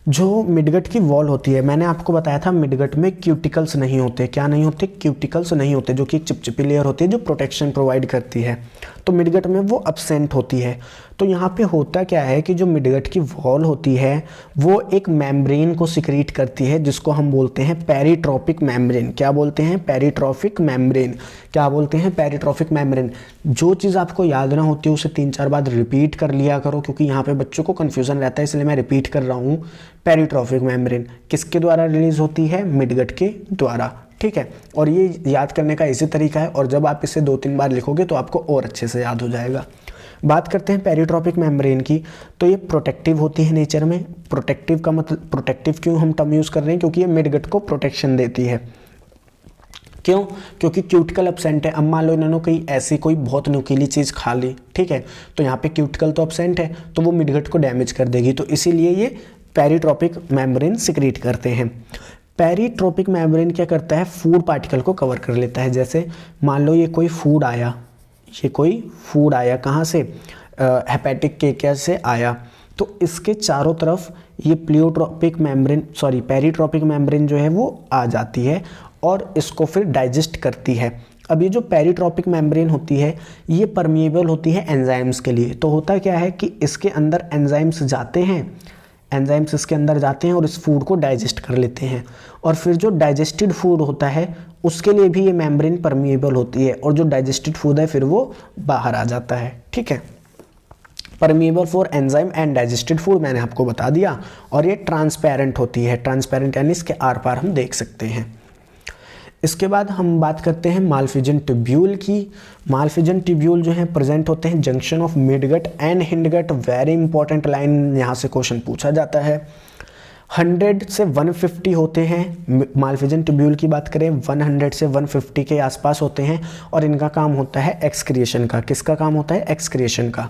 जो मिडगट की वॉल होती है, मैंने आपको बताया था मिडगट में क्यूटिकल्स नहीं होते। क्या नहीं होते? क्यूटिकल्स नहीं होते, जो कि एक चिपचिपी लेयर होती है जो प्रोटेक्शन प्रोवाइड करती है। तो मिडगट में वो एब्सेंट होती है। तो यहाँ पे होता क्या है कि जो मिडगट की वॉल होती है वो एक मेम्ब्रेन को सिक्रीट करती है, जिसको हम बोलते हैं पेरिट्रोपिक मेम्ब्रेन। क्या बोलते हैं? पेरिट्रोपिक मेम्ब्रेन। क्या बोलते हैं? पेरिट्रोपिक मेम्ब्रेन। जो चीज़ आपको याद ना होती है उसे 3-4 बार रिपीट कर लिया करो, क्योंकि यहाँ पे बच्चों को कन्फ्यूज़न रहता है, इसलिए मैं रिपीट कर रहा हूँ। पेरिट्रोपिक मेम्ब्रेन किसके द्वारा रिलीज होती है? मिडगट के द्वारा, ठीक है। और ये याद करने का इसी तरीका है, और जब आप इसे 2-3 बार लिखोगे तो आपको और अच्छे से याद हो जाएगा। बात करते हैं पेरिट्रोपिक मेम्ब्रेन की, तो ये प्रोटेक्टिव होती है नेचर में। प्रोटेक्टिव का मतलब, प्रोटेक्टिव क्यों हम टर्म यूज़ कर रहे हैं? क्योंकि ये मिडगट को प्रोटेक्शन देती है। क्यों? क्योंकि क्यूटिकल एब्सेंट है। अब मान लो इन्होंने कोई ऐसी कोई बहुत नुकीली चीज़ खा ली, ठीक है, तो यहाँ पे क्यूटिकल तो एब्सेंट है, तो वो मिडगट को डैमेज कर देगी। तो इसीलिए ये पेरिट्रोपिक मेम्ब्रेन सिक्रीट करते हैं। पेरिट्रोपिक मेम्ब्रेन क्या करता है? फूड पार्टिकल को कवर कर लेता है। जैसे मान लो ये कोई फूड आया, कहाँ से? हेपेटिक केके से आया, तो इसके चारों तरफ ये पेरिट्रोपिक मेम्ब्रेन जो है वो आ जाती है और इसको फिर डाइजेस्ट करती है। अब ये जो पेरिट्रोपिक मेम्ब्रेन होती है ये परमिएबल होती है एंजाइम्स के लिए। तो होता क्या है कि इसके अंदर एंजाइम्स जाते हैं, इसके अंदर जाते हैं और इस फूड को डाइजेस्ट कर लेते हैं। और फिर जो डाइजेस्टेड फूड होता है उसके लिए भी ये मेम्ब्रेन परमिएबल होती है, और जो डाइजेस्टेड फूड है फिर वो बाहर आ जाता है, ठीक है। Permeable for enzyme and digested food मैंने आपको बता दिया। और ये ट्रांसपेरेंट होती है। ट्रांसपेरेंट यानी इसके आर पार हम देख सकते हैं। इसके बाद हम बात करते हैं मालफिजन ट्यूब्यूल की। मालफिजन ट्यूब्यूल जो है प्रेजेंट होते हैं junction of midgut and hindgut. Very important line, यहाँ से क्वेश्चन पूछा जाता है। 100 से 150 होते हैं। मालफिजन ट्यूब्यूल की बात करें 100 से 150 के आसपास होते हैं, और इनका काम होता है एक्सक्रिएशन का। किसका काम होता है? एक्सक्रिएशन का।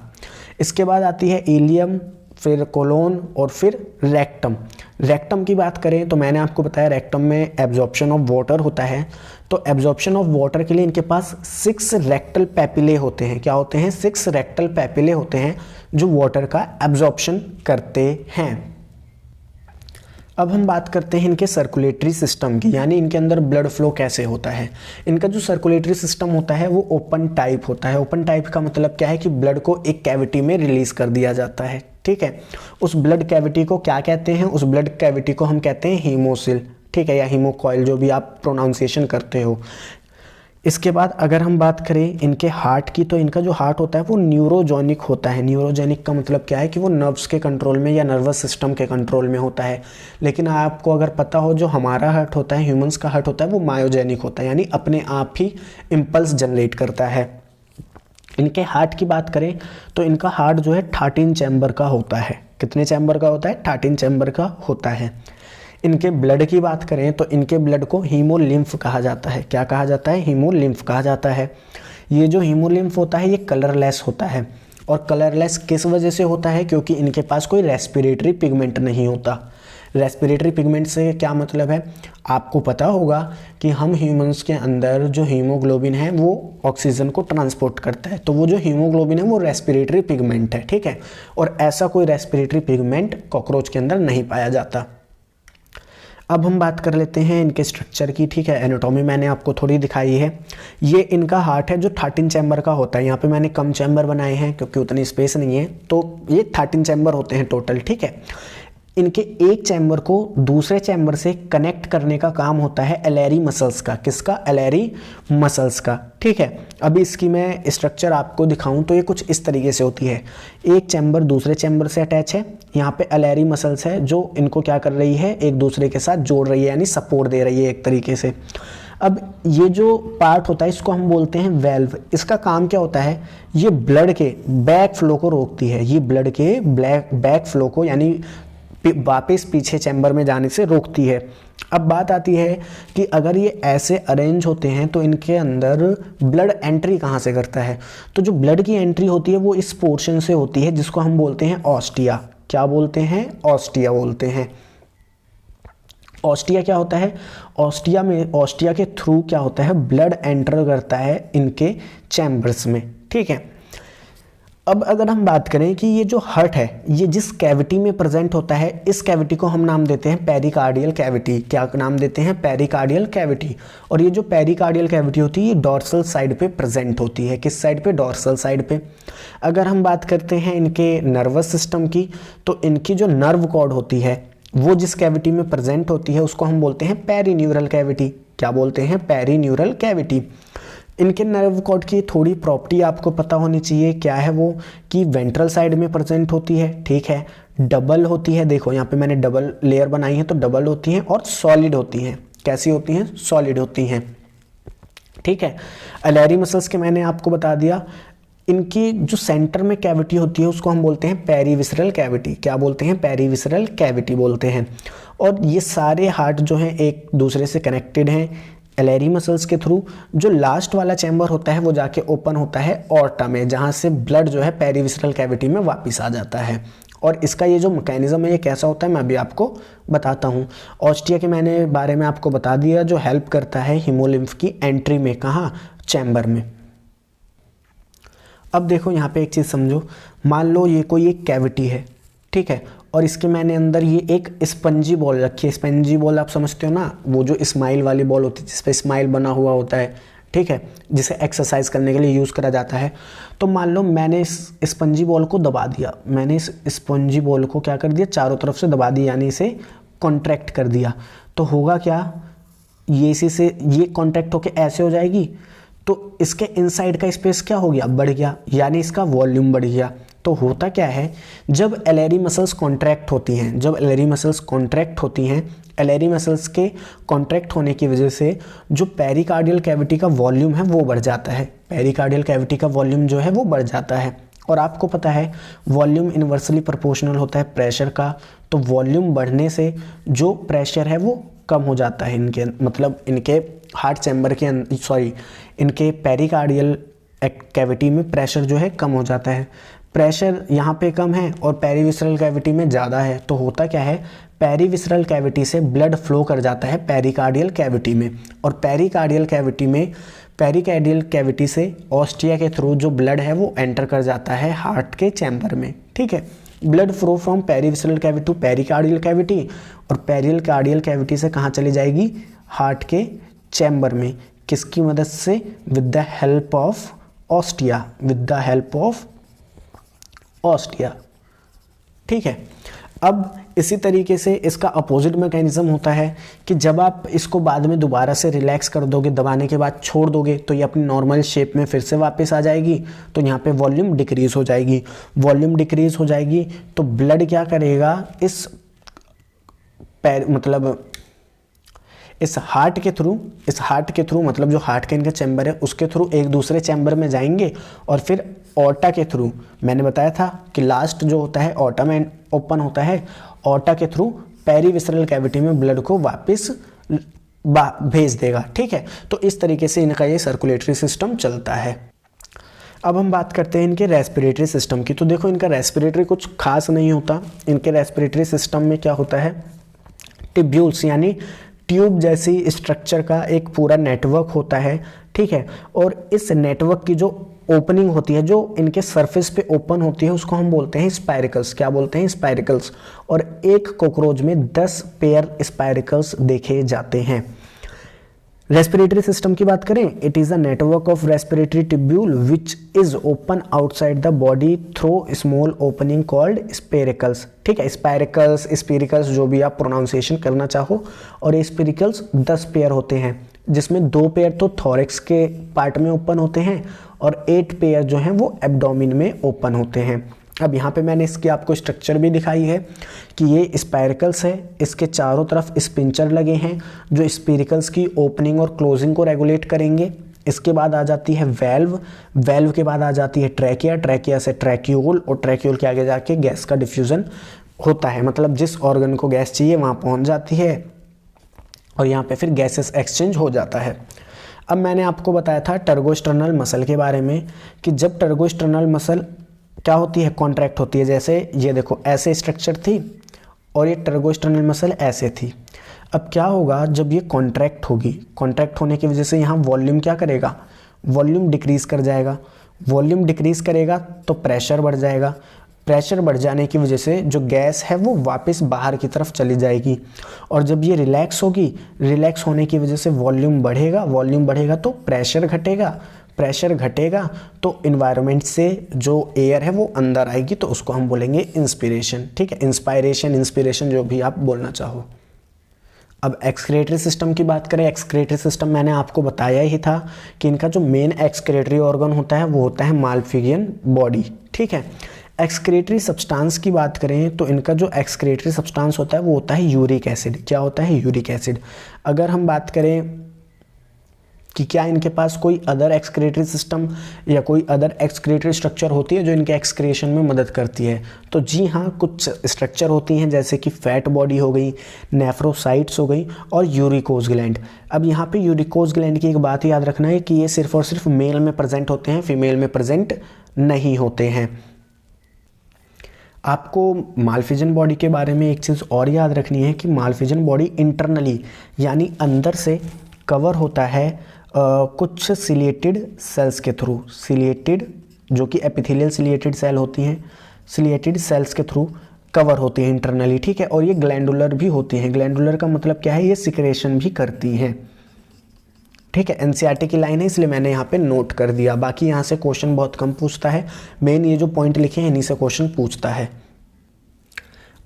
इसके बाद आती है इलियम, फिर कोलोन और फिर रेक्टम। रेक्टम की बात करें तो मैंने आपको बताया रेक्टम में एब्जॉर्प्शन ऑफ वाटर होता है। तो एब्जॉर्प्शन ऑफ वाटर के लिए इनके पास 6 रेक्टल पैपिले होते हैं। क्या होते हैं? 6 रेक्टल पैपिले होते हैं जो वाटर का एब्जॉर्प्शन करते हैं। अब हम बात करते हैं इनके सर्कुलेटरी सिस्टम की, यानी इनके अंदर ब्लड फ्लो कैसे होता है। इनका जो सर्कुलेटरी सिस्टम होता है वो ओपन टाइप होता है। ओपन टाइप का मतलब क्या है कि ब्लड को एक कैविटी में रिलीज कर दिया जाता है, ठीक है। उस ब्लड कैविटी को क्या कहते हैं? उस ब्लड कैविटी को हम कहते हैं हीमोसिल, ठीक है, या हीमोकॉइल, जो भी आप प्रोनाउंसिएशन करते हो। इसके बाद अगर हम बात करें इनके हार्ट की, तो इनका जो हार्ट होता है वो न्यूरोजेनिक होता है। न्यूरोजेनिक का मतलब क्या है कि वो नर्व्स के कंट्रोल में या नर्वस सिस्टम के कंट्रोल में होता है। लेकिन आपको अगर पता हो, जो हमारा हार्ट होता है, ह्यूमंस का हार्ट होता है, वो मायोजेनिक होता है, यानी अपने आप ही इम्पल्स जनरेट करता है। इनके हार्ट की बात करें तो इनका हार्ट जो है 13 चैम्बर का होता है। कितने चैम्बर का होता है? 13 चैम्बर का होता है। इनके ब्लड की बात करें तो इनके ब्लड को हीमोलिम्फ कहा जाता है। क्या कहा जाता है? हीमोलिम्फ कहा जाता है। ये जो हीमोलिम्फ होता है ये कलरलेस होता है। और कलरलेस किस वजह से होता है? क्योंकि इनके पास कोई रेस्पिरेटरी पिगमेंट नहीं होता। रेस्पिरेटरी पिगमेंट से क्या मतलब है? आपको पता होगा कि हम ह्यूमंस के अंदर जो हीमोग्लोबिन है वो ऑक्सीजन को ट्रांसपोर्ट करता है। तो वो जो हीमोग्लोबिन है वो रेस्पिरेटरी पिगमेंट है, ठीक है। और ऐसा कोई रेस्पिरेटरी पिगमेंट कॉकरोच के अंदर नहीं पाया जाता। अब हम बात कर लेते हैं इनके स्ट्रक्चर की, ठीक है। एनाटॉमी मैंने आपको थोड़ी दिखाई है। ये इनका हार्ट है जो 13 चैम्बर का होता है। यहाँ पे मैंने कम चैम्बर बनाए हैं क्योंकि उतनी स्पेस नहीं है, तो ये 13 चैम्बर होते हैं टोटल, ठीक है। इनके एक चैम्बर को दूसरे चैम्बर से कनेक्ट करने का काम होता है एलेरी मसल्स का। किसका? एलेरी मसल्स का, ठीक है। अभी इसकी मैं स्ट्रक्चर आपको दिखाऊं तो ये कुछ इस तरीके से होती है। एक चैम्बर दूसरे चैम्बर से अटैच है। यहाँ पे एलेरी मसल्स है जो इनको क्या कर रही है? एक दूसरे के साथ जोड़ रही है, यानी सपोर्ट दे रही है एक तरीके से। अब ये जो पार्ट होता है इसको हम बोलते हैं वेल्व। इसका काम क्या होता है? ये ब्लड के बैक फ्लो को रोकती है। ये ब्लड के बैक फ्लो को, यानी वापस पीछे चैम्बर में जाने से रोकती है। अब बात आती है कि अगर ये ऐसे अरेंज होते हैं तो इनके अंदर ब्लड एंट्री कहाँ से करता है? तो जो ब्लड की एंट्री होती है वो इस पोर्शन से होती है जिसको हम बोलते हैं ऑस्टिया। क्या बोलते हैं? ऑस्टिया बोलते हैं। ऑस्टिया क्या होता है? ऑस्टिया के थ्रू क्या होता है? ब्लड एंटर करता है इनके चैम्बर्स में, ठीक है। अब अगर हम बात करें कि ये जो हार्ट है ये जिस कैविटी में प्रेजेंट होता है, इस कैविटी को हम नाम देते हैं पेरिकार्डियल कैविटी। क्या नाम देते हैं? Pericardial cavity. और ये जो पेरिकार्डियल कैविटी होती है ये डॉर्सल साइड पे प्रेजेंट होती है। किस साइड पे? डॉर्सल साइड पे। अगर हम बात करते हैं इनके नर्वस सिस्टम की, तो इनकी जो नर्व कॉर्ड होती है वो जिस कैविटी में प्रेजेंट होती है उसको हम बोलते हैं पेरीन्यूरल कैविटी। क्या बोलते हैं? Perineural cavity. इनके नर्व कॉर्ड की थोड़ी प्रॉपर्टी आपको पता होनी चाहिए। क्या है वो? कि वेंट्रल साइड में प्रेजेंट होती है, ठीक है। डबल होती है, देखो यहाँ पे मैंने डबल लेयर बनाई है तो डबल होती हैं और सॉलिड होती हैं। कैसी होती हैं? सॉलिड होती हैं, ठीक है। एलेरी मसल्स के मैंने आपको बता दिया। इनकी जो सेंटर में कैविटी होती है उसको हम बोलते हैं पेरीविसरल कैविटी। क्या बोलते हैं? पेरीविसरल कैविटी बोलते हैं। और ये सारे हार्ट जो हैं एक दूसरे से कनेक्टेड हैं एलेरी मसल्स के थ्रू। जो लास्ट वाला चैम्बर होता है वो जाके ओपन होता है ऑर्टा में, जहाँ से ब्लड जो है पेरीविसरल कैविटी में वापस आ जाता है। और इसका ये जो मैकेनिज्म है ये कैसा होता है मैं अभी आपको बताता हूँ। ऑस्टिया के मैंने बारे में आपको बता दिया, जो हेल्प करता है हीमोलिम्फ की एंट्री में। कहाँ? चैम्बर में। अब देखो यहाँ पे एक चीज़ समझो। मान लो ये कोई एक कैविटी है, ठीक है, और इसके मैंने अंदर ये एक स्पंजी बॉल रखी है। स्पंजी बॉल आप समझते हो ना, वो जो स्माइल वाली बॉल होती है जिस पे स्माइल बना हुआ होता है, ठीक है, जिसे एक्सरसाइज करने के लिए यूज़ करा जाता है। तो मान लो मैंने इस स्पंजी बॉल को दबा दिया। मैंने इस स्पंजी बॉल को क्या कर दिया? चारों तरफ से दबा दिया, यानी इसे कॉन्ट्रैक्ट कर दिया। तो होगा क्या? ये इसी से ये कॉन्ट्रैक्ट होके ऐसे हो जाएगी, तो इसके इनसाइड का स्पेस क्या हो गया? बढ़ गया, यानी इसका वॉल्यूम बढ़ गया। तो होता क्या है, जब एलेरी मसल्स कॉन्ट्रैक्ट होती हैं, एलेरी मसल्स के कॉन्ट्रैक्ट होने की वजह से जो पेरिकार्डियल कैविटी का वॉल्यूम है वो बढ़ जाता है। पेरिकार्डियल कैविटी का वॉल्यूम जो है वो बढ़ जाता है। और आपको पता है वॉल्यूम इन्वर्सली प्रोपोर्शनल होता है प्रेशर का। तो वॉल्यूम बढ़ने से जो प्रेशर है वो कम हो जाता है इनके, मतलब इनके हार्ट चैम्बर के इनके पेरिकार्डियल कैविटी में प्रेशर जो है कम हो जाता है। प्रेशर यहाँ पे कम है और पेरीविसरल कैविटी में ज़्यादा है, तो होता क्या है, पेरीविसरल कैविटी से ब्लड फ्लो कर जाता है पेरिकार्डियल कैविटी में, और पेरिकार्डियल कैविटी से ऑस्टिया के थ्रू जो ब्लड है वो एंटर कर जाता है हार्ट के चैम्बर में। ठीक है, blood flow from perivisceral cavity to pericardial cavity, और पेरिकार्डियल कैविटी से कहाँ चली जाएगी, हार्ट के चैम्बर में। किसकी मदद से, with the help of ostia, with the help of ostia. ठीक है, अब इसी तरीके से इसका अपोजिट मैकेनिज्म होता है कि जब आप इसको बाद में दोबारा से रिलैक्स कर दोगे, दबाने के बाद छोड़ दोगे, तो ये अपनी नॉर्मल शेप में फिर से वापस आ जाएगी, तो यहाँ पे वॉल्यूम डिक्रीज हो जाएगी। वॉल्यूम डिक्रीज हो जाएगी तो ब्लड क्या करेगा, इस हार्ट के थ्रू मतलब जो हार्ट के इनका चैम्बर है उसके थ्रू एक दूसरे चैम्बर में जाएंगे, और फिर ऑर्टा के थ्रू, मैंने बताया था कि लास्ट जो होता है ऑर्टा में ओपन होता है, ऑर्टा के थ्रू पेरीविसरल कैविटी में ब्लड को वापस भेज देगा। ठीक है, तो इस तरीके से इनका ये सर्कुलेटरी सिस्टम चलता है। अब हम बात करते हैं इनके रेस्पिरेटरी सिस्टम की। तो देखो, इनका रेस्पिरेटरी कुछ खास नहीं होता। इनके रेस्पिरेटरी सिस्टम में क्या होता है, टिब्यूल्स यानी ट्यूब जैसी स्ट्रक्चर का एक पूरा नेटवर्क होता है। ठीक है, और इस नेटवर्क की जो ओपनिंग होती है, जो इनके सरफेस पे ओपन होती है, उसको हम बोलते हैं स्पाइरिकल्स। क्या बोलते हैं, स्पाइरिकल्स। और एक कॉकरोच में 10 पेयर स्पाइरिकल्स देखे जाते हैं। रेस्पिरेटरी सिस्टम की बात करें, it is a network of respiratory tubule which is open outside the body through small opening called spiracles. ठीक है, स्पेरिकल्स जो भी आप प्रोनाउंसिएशन करना चाहो। और ये स्पेरिकल्स 10 पेयर होते हैं, जिसमें 2 पेयर तो थोरैक्स के पार्ट में ओपन होते हैं और 8 पेयर जो हैं वो एब्डोमेन में ओपन होते हैं। अब यहाँ पे मैंने इसकी आपको स्ट्रक्चर भी दिखाई है कि ये स्पाइरिकल्स है, इसके चारों तरफ स्पिंचर लगे हैं जो स्पेरिकल्स की ओपनिंग और क्लोजिंग को रेगुलेट करेंगे। इसके बाद आ जाती है वेल्व के बाद आ जाती है ट्रैकिया से ट्रैक्यूल, और ट्रैक्यूल के आगे जाके गैस का डिफ्यूज़न होता है, मतलब जिस ऑर्गन को गैस चाहिए वहाँ पहुँच जाती है और यहाँ पे फिर गैसेस एक्सचेंज हो जाता है। अब मैंने आपको बताया था टर्गोस्टर्नल मसल के बारे में कि जब टर्गोस्टर्नल मसल क्या होती है, कॉन्ट्रैक्ट होती है। जैसे ये देखो, ऐसे स्ट्रक्चर थी और ये टर्गोस्टर्नल मसल ऐसे थी। अब क्या होगा, जब ये कॉन्ट्रैक्ट होगी, कॉन्ट्रैक्ट होने की वजह से यहाँ वॉल्यूम क्या करेगा, वॉल्यूम डिक्रीज़ कर जाएगा। वॉल्यूम डिक्रीज़ करेगा तो प्रेशर बढ़ जाएगा। प्रेशर बढ़ जाने की वजह से जो गैस है वो वापस बाहर की तरफ चली जाएगी। और जब ये रिलैक्स होगी, रिलैक्स होने की वजह से वॉल्यूम बढ़ेगा तो प्रेशर घटेगा तो इन्वायरमेंट से जो एयर है वो अंदर आएगी, तो उसको हम बोलेंगे इंस्पिरेशन। ठीक है, इंस्पिरेशन जो भी आप बोलना चाहो। अब एक्सक्रेटरी सिस्टम की बात करें, एक्सक्रेटरी सिस्टम मैंने आपको बताया ही था कि इनका जो मेन एक्सक्रेटरी ऑर्गन होता है वो होता है माल्फिगियन बॉडी। ठीक है, एक्सक्रेटरी सब्सटेंस की बात करें तो इनका जो एक्सक्रेटरी सब्सटेंस होता है वो होता है यूरिक एसिड। क्या होता है, यूरिक एसिड। अगर हम बात करें कि क्या इनके पास कोई अदर एक्सक्रेटरी सिस्टम या कोई अदर एक्सक्रेटरी स्ट्रक्चर होती है जो इनके एक्सक्रेशन में मदद करती है, तो जी हाँ, कुछ स्ट्रक्चर होती हैं जैसे कि फैट बॉडी हो गई, नेफ्रोसाइट्स हो गई और यूरिकोज ग्लैंड। अब यहाँ पे यूरिकोज ग्लैंड की एक बात याद रखना है कि ये सिर्फ और सिर्फ मेल में प्रेजेंट होते हैं, फीमेल में प्रेजेंट नहीं होते हैं। आपको माल्फिजन बॉडी के बारे में एक चीज़ और याद रखनी है कि माल्फिजन बॉडी इंटरनली यानी अंदर से कवर होता है कुछ सिलिएटेड सेल्स के थ्रू। सिलिएटेड जो कि एपिथेलियल सिलिएटेड सेल होती हैं, सिलिएटेड सेल्स के थ्रू कवर होती हैं इंटरनली। ठीक है, और ये ग्लैंडुलर भी होती हैं। ग्लैंडुलर का मतलब क्या है, ये सिक्रेशन भी करती हैं। ठीक है, एनसीईआरटी की लाइन है इसलिए मैंने यहाँ पे नोट कर दिया। बाकी यहाँ से क्वेश्चन बहुत कम पूछता है, मेन ये जो पॉइंट लिखे हैं इन्हीं से क्वेश्चन पूछता है।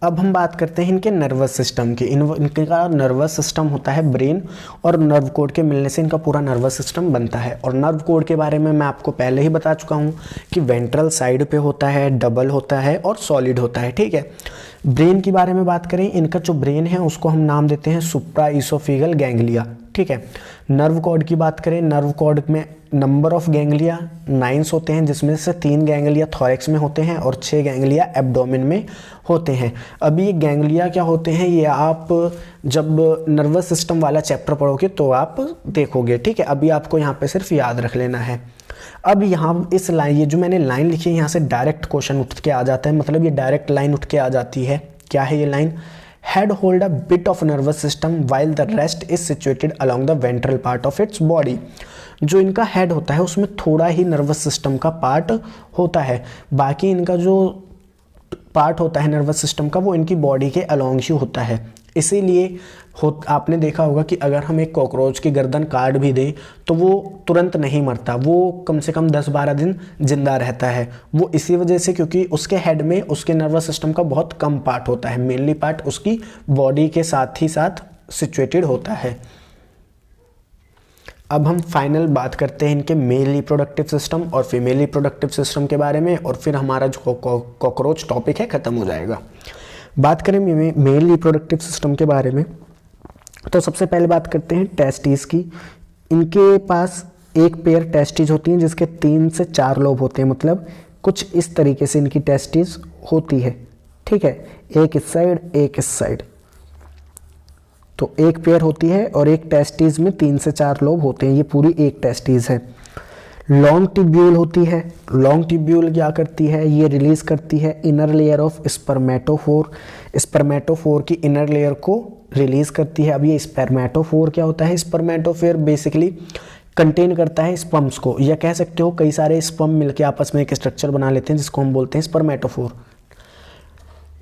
अब हम बात करते हैं इनके नर्वस सिस्टम की। इनका नर्वस सिस्टम होता है ब्रेन, और नर्व कोड के मिलने से इनका पूरा नर्वस सिस्टम बनता है। और नर्व कोड के बारे में मैं आपको पहले ही बता चुका हूँ कि वेंट्रल साइड पे होता है, डबल होता है और सॉलिड होता है। ठीक है, ब्रेन के बारे में बात करें, इनका जो ब्रेन है उसको हम नाम देते हैं सुप्रा इसोफेगल गैंग्लिया। ठीक है, नर्व कॉर्ड की बात करें, नर्व कॉर्ड में नंबर ऑफ गैंग्लिया 9 होते हैं, जिसमें से 3 गैंग्लिया थोरैक्स में होते हैं और 6 गैंग्लिया एब्डोमेन में होते हैं। अभी ये गैंग्लिया क्या होते हैं ये आप जब नर्वस सिस्टम वाला चैप्टर पढ़ोगे तो आप देखोगे। ठीक है, अभी आपको यहाँ पे सिर्फ याद रख लेना है। अब यहाँ इस लाइन, ये जो मैंने लाइन लिखी है यहाँ से डायरेक्ट क्वेश्चन उठ के आ जाता है, मतलब ये डायरेक्ट लाइन उठ के आ जाती है। क्या है ये line? Head hold a bit of nervous system while the rest is situated along the ventral part of its body. जो इनका हेड होता है उसमें थोड़ा ही नर्वस सिस्टम का पार्ट होता है, बाकी इनका जो पार्ट होता है नर्वस सिस्टम का वो इनकी बॉडी के अलोंग ही होता है। इसीलिए आपने देखा होगा कि अगर हम एक कॉकरोच की गर्दन काट भी दें तो वो तुरंत नहीं मरता, वो कम से कम 10-12 दिन जिंदा रहता है। वो इसी वजह से क्योंकि उसके हेड में उसके नर्वस सिस्टम का बहुत कम पार्ट होता है, मेनली पार्ट उसकी बॉडी के साथ ही साथ सिचुएटेड होता है। अब हम फाइनल बात करते हैं इनके मेल रिप्रोडक्टिव सिस्टम और फीमेल रिप्रोडक्टिव सिस्टम के बारे में, और फिर हमारा जो कॉकरोच टॉपिक है ख़त्म हो जाएगा। बात करें मेल रिप्रोडक्टिव सिस्टम के बारे में तो सबसे पहले बात करते हैं टेस्टिस की। इनके पास एक पेयर टेस्टिस होती हैं जिसके 3 से 4 लोब होते हैं, मतलब कुछ इस तरीके से इनकी टेस्टिस होती है, ठीक है, एक इस साइड एक इस साइड। तो एक पेयर होती है और एक टेस्टिस में 3 से 4 लोब होते हैं, ये पूरी एक टेस्टिस है। लॉन्ग ट्यूब्यूल होती है। लॉन्ग ट्यूब्यूल क्या करती है? ये रिलीज करती है इनर लेयर ऑफ स्पर्मेटोफोर। स्पर्मेटोफोर की इनर लेयर को रिलीज करती है। अब ये स्पर्मेटोफोर क्या होता है? स्पर्मेटोफोर बेसिकली कंटेन करता है स्पर्म्स को, या कह सकते हो कई सारे स्पर्म मिलकर आपस में एक स्ट्रक्चर बना लेते हैं जिसको हम बोलते हैं स्पर्मेटोफोर।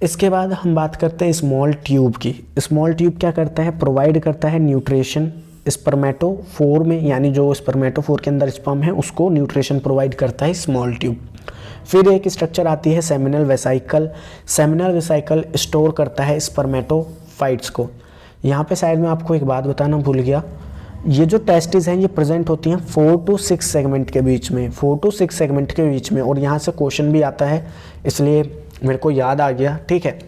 इसके बाद हम बात करते हैं स्मॉल ट्यूब की। स्मॉल ट्यूब क्या करता है? प्रोवाइड करता है न्यूट्रिशन स्पर्मेटोफोर में, यानी जो स्पर्मेटोफोर के अंदर स्पर्म है उसको न्यूट्रिशन प्रोवाइड करता है स्मॉल ट्यूब। फिर एक स्ट्रक्चर आती है seminal vesicle. Seminal vesicle store करता है स्पर्मेटोफाइट्स को। यहाँ पे शायद मैं आपको एक बात बताना भूल गया, ये जो टेस्टिस हैं ये प्रेजेंट होती हैं 4 to 6 सेगमेंट के बीच में, 4 to 6 सेगमेंट के बीच में, और यहाँ से क्वेश्चन भी आता है इसलिए मेरे को याद आ गया, ठीक है।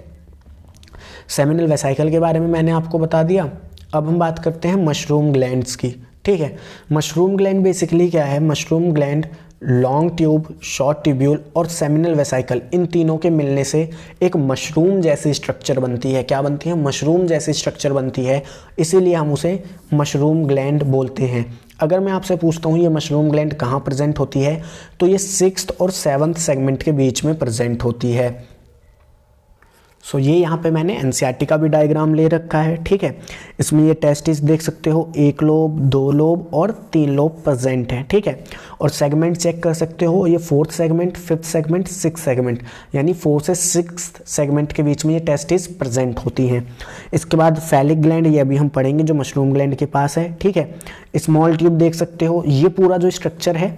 सेमिनल वेसाइकल के बारे में मैंने आपको बता दिया। अब हम बात करते हैं मशरूम ग्लैंड्स की, ठीक है। मशरूम ग्लैंड बेसिकली क्या है? Mushroom gland long tube, short tubule और सेमिनल वेसाइकल, इन तीनों के मिलने से एक मशरूम जैसी स्ट्रक्चर बनती है। क्या बनती है? मशरूम जैसी स्ट्रक्चर बनती है, इसीलिए हम उसे मशरूम ग्लैंड बोलते हैं। अगर मैं आपसे पूछता हूँ ये मशरूम ग्लैंड कहाँ प्रेजेंट होती है, तो ये 6th और 7th सेगमेंट के बीच में प्रेजेंट होती है। सो ये यहाँ पे मैंने एनसीईआरटी का भी डायग्राम ले रखा है, ठीक है। इसमें ये टेस्टिस देख सकते हो, 1 लोब, 2 लोब और 3 लोब प्रेजेंट है, ठीक है। और सेगमेंट चेक कर सकते हो, ये 4th segment, 5th segment, 6th segment, यानी 4 से 6th सेगमेंट के बीच में ये टेस्टिस प्रेजेंट होती हैं। इसके बाद फैलिक ग्लैंड, ये अभी हम पढ़ेंगे जो मशरूम ग्लैंड के पास है, ठीक है। स्मॉल ट्यूब देख सकते हो, ये पूरा जो स्ट्रक्चर है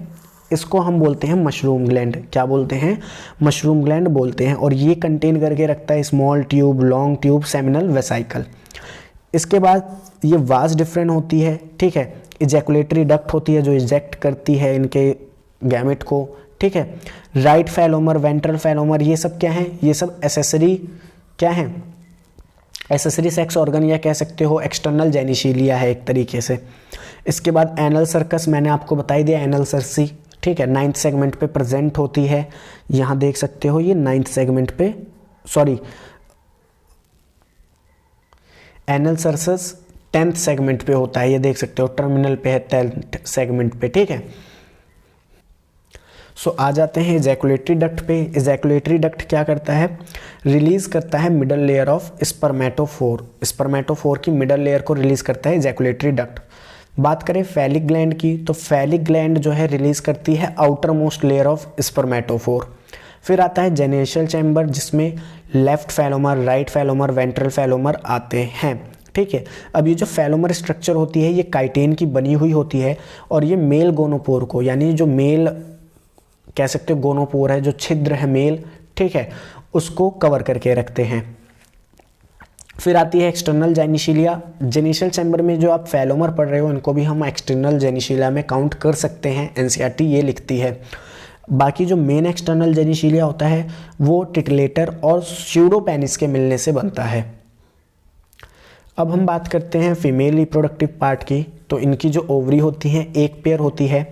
इसको हम बोलते हैं मशरूम ग्लैंड। क्या बोलते हैं? मशरूम ग्लैंड बोलते हैं। और ये कंटेन करके रखता है small tube, long tube, seminal vesicle. इसके बाद ये वास डिफरेंट होती है, ठीक है। इजैकुलेटरी डक्ट होती है जो इजेक्ट करती है इनके गैमेट को, ठीक है। राइट फैलोमर, वेंट्रल फैलोमर, ये सब क्या है? ये सब एसेसरी क्या है? एसेसरी सेक्स ऑर्गन, या कह सकते हो एक्सटर्नल जेनिशिलिया है एक तरीके से। इसके बाद एनल सर्कस, मैंने आपको बताई दिया एनल सर्सी, ठीक है, 9th सेगमेंट पे प्रेजेंट होती है। यहाँ देख सकते हो ये 9th सेगमेंट पे, sorry anal circus 10th segment पे होता है, ये देख सकते हो टर्मिनल पे है 10th सेगमेंट पे, ठीक है। सो आ जाते हैं इजैकुलेटरी डक्ट पे। इजैकुलेटरी डक्ट क्या करता है? रिलीज करता है मिडल लेयर ऑफ स्पर्मेटोफोर। स्पर्मेटोफोर की मिडल लेयर को रिलीज करता है इजैकुलेटरी डक्ट। बात करें फैलिक ग्लैंड की, तो फैलिक ग्लैंड जो है रिलीज करती है आउटर मोस्ट लेयर ऑफ स्पर्मेटोफोर। फिर आता है जेनिशियल चैम्बर जिसमें लेफ्ट फैलोमर, राइट फैलोमर, वेंट्रल फैलोमर आते हैं, ठीक है। अब ये जो फैलोमर स्ट्रक्चर होती है ये काइटिन की बनी हुई होती है, और ये मेल गोनोपोर को, यानी जो मेल कह सकते हो गोनोपोर है, जो छिद्र है मेल, ठीक है, उसको कवर करके रखते हैं। फिर आती है एक्सटर्नल जेनिशिलिया। जेनिशियल चैम्बर में जो आप फैलोमर पढ़ रहे हो इनको भी हम एक्सटर्नल जेनिशिलिया में काउंट कर सकते हैं, एनसीईआरटी ये लिखती है। बाकी जो मेन एक्सटर्नल जेनिशिलिया होता है वो टिटलेटर और स्यूडोपेनिस के मिलने से बनता है। अब हम बात करते हैं फीमेल रिप्रोडक्टिव पार्ट की। तो इनकी जो ओवरी होती हैं एक पेयर होती है,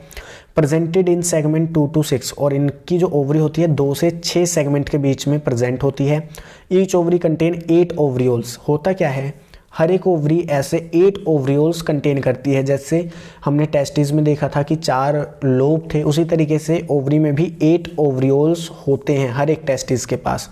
प्रेजेंटेड इन सेगमेंट 2 to 6, और इनकी जो ओवरी होती है 2 से 6 सेगमेंट के बीच में प्रेजेंट होती है। Each ovary contain 8 ओवरियोल्स। होता क्या है? हर एक ओवरी ऐसे 8 ओवरियोल्स कंटेन करती है। जैसे हमने टेस्टिस में देखा था कि 4 लोब थे, उसी तरीके से ओवरी में भी 8 ओवरियोल्स होते हैं हर एक टेस्टिस के पास।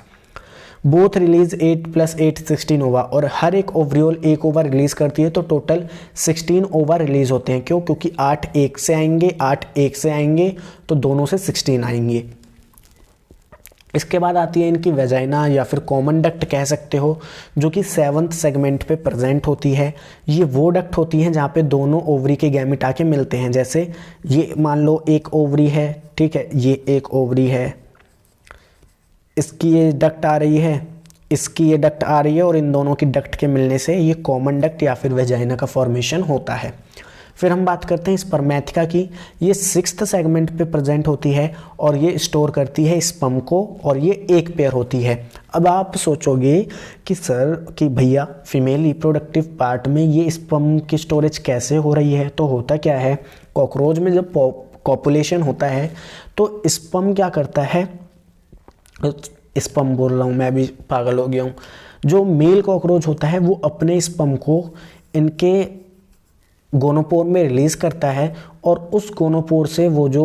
बोथ रिलीज 8 + 8 16 ओवा, और हर एक ओवरियोल एक ओवर रिलीज करती है, तो टोटल 16 ओवर रिलीज होते हैं। क्यों? क्योंकि 8 एक से आएंगे, 8 एक से आएंगे, तो दोनों से 16 आएंगे। इसके बाद आती है इनकी वेजाइना या फिर कॉमन डक्ट कह सकते हो, जो कि 7th सेगमेंट पे प्रेजेंट होती है। ये वो डक्ट होती हैं जहाँ पे दोनों ओवरी के गैमेट आके मिलते हैं। जैसे ये मान लो एक ओवरी है, ठीक है, ये एक ओवरी है, इसकी ये डक्ट आ रही है, इसकी ये डक्ट आ रही है, और इन दोनों की डक्ट के मिलने से ये कॉमन डक्ट या फिर वेजाइना का फॉर्मेशन होता है। फिर हम बात करते हैं स्पर्मेथिका की। ये 6th सेगमेंट पे प्रेजेंट होती है और ये स्टोर करती है स्पर्म को, और ये एक पेयर होती है। अब आप सोचोगे कि सर कि भैया फीमेल रिप्रोडक्टिव पार्ट में ये स्पर्म की स्टोरेज कैसे हो रही है? तो होता क्या है, कॉकरोच में जब कॉपुलेशन होता है तो स्पर्म क्या करता है, स्पर्म बोल रहा हूँ, मैं भी पागल हो गया हूँ। जो मेल कॉकरोच होता है वो अपने स्पर्म को इनके गोनोपोर में रिलीज़ करता है, और उस गोनोपोर से वो जो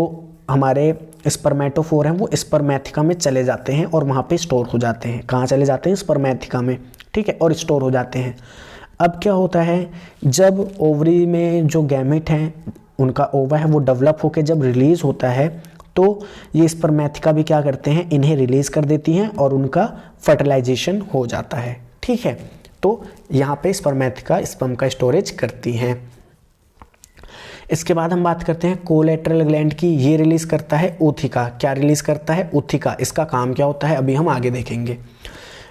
हमारे स्पर्मेटोफोर हैं वो स्पर्मेथिका में चले जाते हैं और वहाँ पे स्टोर हो जाते हैं। कहाँ चले जाते हैं? स्पर्मेथिका में, ठीक है, और स्टोर हो जाते हैं। अब क्या होता है, जब ओवरी में जो गैमेट हैं उनका ओवा है वो डेवलप होकर जब रिलीज़ होता है, तो ये स्पर्मेथिका भी क्या करते हैं, इन्हें रिलीज़ कर देती हैं और उनका फर्टिलाइजेशन हो जाता है, ठीक है। तो यहाँ पे स्पर्मेथिका स्पर्म का स्टोरेज करती हैं। इसके बाद हम बात करते हैं कोलेटरल ग्लैंड की। ये रिलीज़ करता है ऊथिका। क्या रिलीज़ करता है? ऊथिका। इसका काम क्या होता है अभी हम आगे देखेंगे।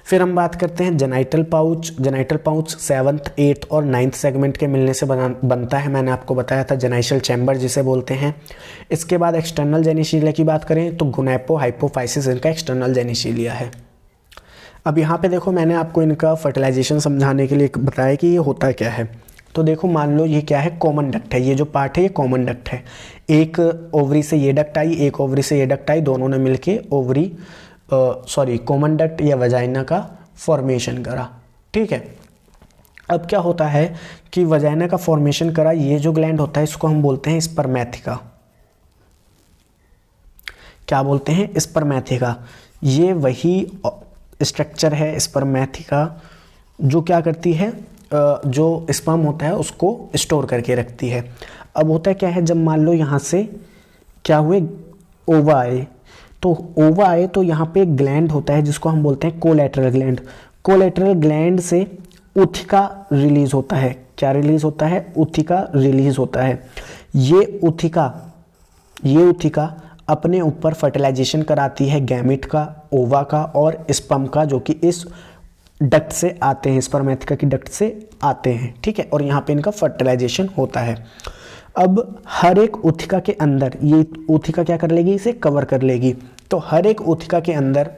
फिर हम बात करते हैं genital pouch. Genital pouch 7th, 8th और 9th सेगमेंट के मिलने से बनता है। मैंने आपको बताया था जेनाइशल चैम्बर जिसे बोलते हैं। इसके बाद एक्सटर्नल जेनिशिलिया की बात करें तो गुनेपो हाइपोफाइसिस इनका एक्सटर्नल जेनिशिलिया है। अब यहाँ पे देखो, मैंने आपको इनका फर्टिलाइजेशन समझाने के लिए बताया कि ये होता क्या है। तो देखो, मान लो ये क्या है, कॉमन डक्ट है। ये जो पार्ट है ये कॉमन डक्ट है। एक ओवरी से ये डक्ट आई, एक ओवरी से ये डक्ट आई, दोनों ने मिलके कॉमन डक्ट या वजाइना का फॉर्मेशन करा, ठीक है। अब क्या होता है कि वजाइना का फॉर्मेशन करा, ये जो ग्लैंड होता है इसको हम बोलते हैं स्पर्मेथिका। क्या बोलते हैं? स्पर्मेथिका। ये वही स्ट्रक्चर है स्पर्मेथिका जो क्या करती है, जो स्पर्म होता है उसको स्टोर करके रखती है। अब होता है क्या है, जब मान लो यहाँ से क्या हुए, ओवा आए, तो ओवा आए तो यहाँ पे एक ग्लैंड होता है जिसको हम बोलते हैं कोलेटरल ग्लैंड। कोलेटरल ग्लैंड से ऊथिका रिलीज होता है। क्या रिलीज होता है? ऊथिका रिलीज होता है। ये ऊथिका अपने ऊपर फर्टिलाइजेशन कराती है गैमेट का, ओवा का और स्पर्म का, जो कि इस डक्ट से आते हैं, स्पर्मेथिका की डक्ट से आते हैं, ठीक है। और यहाँ पे इनका फर्टिलाइजेशन होता है। अब हर एक ऊथिका के अंदर ये ऊथिका क्या कर लेगी, इसे कवर कर लेगी। तो हर एक ऊथिका के अंदर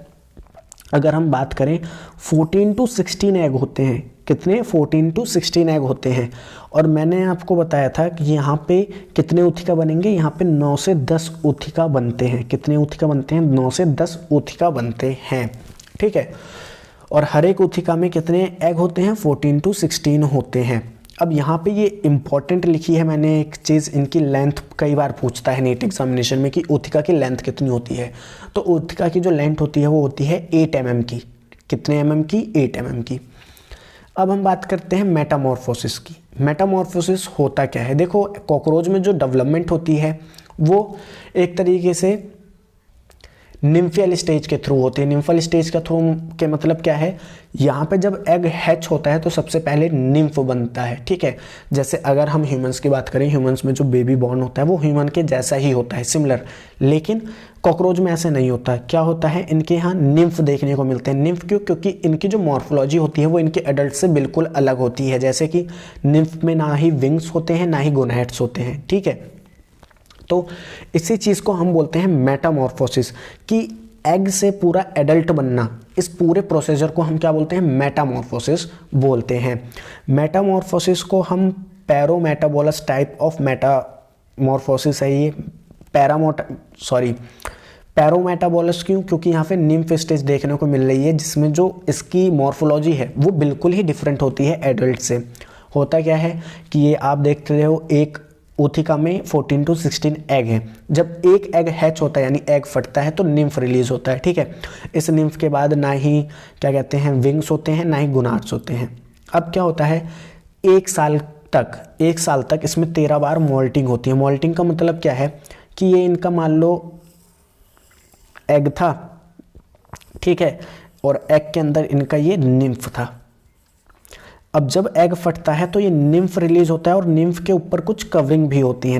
अगर हम बात करें 14 to 16 एग होते हैं। कितने? 14 to 16 एग होते हैं। और मैंने आपको बताया था कि यहाँ पे कितने ऊथिका बनेंगे, यहाँ पे 9 से 10 ऊथिका बनते हैं। कितने ऊथिका बनते हैं? 9 से 10 ऊथिका बनते हैं, ठीक है। और हर एक ऊथिका में कितने एग होते हैं? 14 to 16 होते हैं। अब यहाँ पे ये इंपॉर्टेंट लिखी है मैंने एक चीज़, इनकी लेंथ कई बार पूछता है नीट एग्जामिनेशन में कि ऊथिका की लेंथ कितनी होती है। तो ऊथिका की जो लेंथ होती है वो होती है 8 mm की। कितने mm की? 8 mm की। अब हम बात करते हैं मेटामॉर्फोसिस की। मेटामॉर्फोसिस होता क्या है? देखो, कॉकरोच में जो डेवलपमेंट होती है वो एक तरीके से निम्फियल स्टेज के थ्रू होती है। निम्फल स्टेज का थ्रू के मतलब क्या है, यहाँ पे जब एग हैच होता है तो सबसे पहले निम्फ बनता है, ठीक है। जैसे अगर हम ह्यूमंस की बात करें, ह्यूमंस में जो बेबी बॉर्न होता है वो ह्यूमन के जैसा ही होता है, सिमिलर। लेकिन कॉकरोच में ऐसे नहीं होता। क्या होता है, इनके यहाँ निम्फ देखने को मिलते हैं। निम्फ क्यों? क्योंकि इनकी जो मॉर्फोलॉजी होती है वो इनके एडल्ट से बिल्कुल अलग होती है। जैसे कि निम्फ में ना ही विंग्स होते हैं ना ही गोनैड्स होते हैं, ठीक है। तो इसी चीज़ को हम बोलते हैं मेटामॉर्फोसिस, कि एग से पूरा एडल्ट बनना, इस पूरे प्रोसीजर को हम क्या बोलते हैं? मेटामॉर्फोसिस बोलते हैं। मेटामॉर्फोसिस को हम पैरोमेटाबोलस टाइप ऑफ मेटामॉर्फोसिस है ये, पैरोमेटाबोलस क्यों? क्योंकि यहाँ पे निम्फ स्टेज देखने को मिल रही है जिसमें जो इसकी मॉर्फोलॉजी है वो बिल्कुल ही डिफरेंट होती है एडल्ट से। होता क्या है कि ये आप देख रहे हो, एक ओथिका में 14 to 16 एग है। जब एक एग हैच होता है यानी एग फटता है तो निम्फ रिलीज होता है, ठीक है। इस निम्फ के बाद ना ही क्या कहते हैं विंग्स होते हैं, ना ही गुनाड्स होते हैं। अब क्या होता है, एक साल तक इसमें 13 बार मोल्टिंग होती है। मोल्टिंग का मतलब क्या है कि ये इनका मान लो एग था, ठीक है, और एग के अंदर इनका ये निम्फ था। अब जब एग फटता है तो ये निम्फ रिलीज होता है और निम्फ के ऊपर कुछ कवरिंग भी होती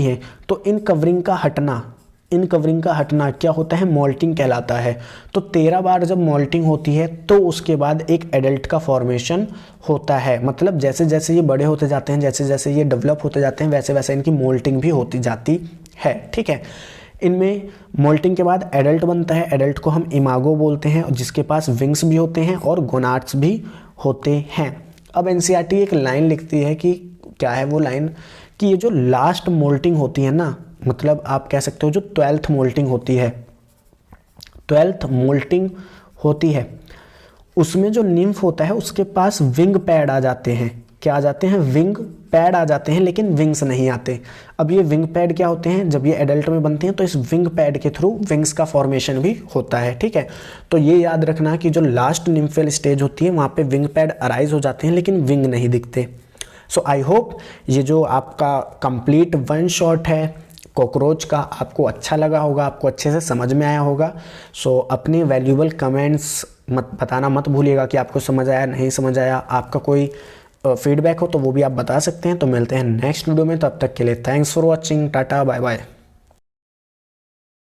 है, तो इन कवरिंग का हटना क्या होता है, मोल्टिंग कहलाता है। तो 13 बार जब मोल्टिंग होती है तो उसके बाद एक एडल्ट का फॉर्मेशन होता है। मतलब जैसे जैसे ये बड़े होते जाते हैं, जैसे जैसे ये डेवलप होते जाते हैं, वैसे वैसे इनकी मोल्टिंग भी होती जाती है, ठीक है। इनमें मोल्टिंग के बाद एडल्ट बनता है। एडल्ट को हम इमागो बोलते हैं, जिसके पास विंग्स भी होते हैं और गोनाड्स भी होते हैं। अब एनसीईआरटी एक लाइन लिखती है कि क्या है वो लाइन, कि ये जो लास्ट मोल्टिंग होती है ना, मतलब आप कह सकते हो जो 12th मोल्टिंग होती है उसमें जो निम्फ होता है उसके पास विंग पैड आ जाते हैं। क्या आ जाते हैं? विंग पैड आ जाते हैं, लेकिन विंग्स नहीं आते। अब ये विंग पैड क्या होते हैं, जब ये एडल्ट में बनते हैं तो इस विंग पैड के थ्रू विंग्स का फॉर्मेशन भी होता है, ठीक है। तो ये याद रखना कि जो लास्ट निम्फियल स्टेज होती है वहाँ पे विंग पैड अराइज हो जाते हैं, लेकिन विंग नहीं दिखते। सो आई होप ये जो आपका कंप्लीट वन शॉट है कॉकरोच का आपको अच्छा लगा होगा, आपको अच्छे से समझ में आया होगा। सो अपने वैल्यूएबल कमेंट्स बताना मत भूलिएगा कि आपको समझ आया नहीं समझ आया। आपका कोई फीडबैक हो तो वो भी आप बता सकते हैं। तो मिलते हैं नेक्स्ट वीडियो में, तब तक के लिए thanks for watching, tata bye bye.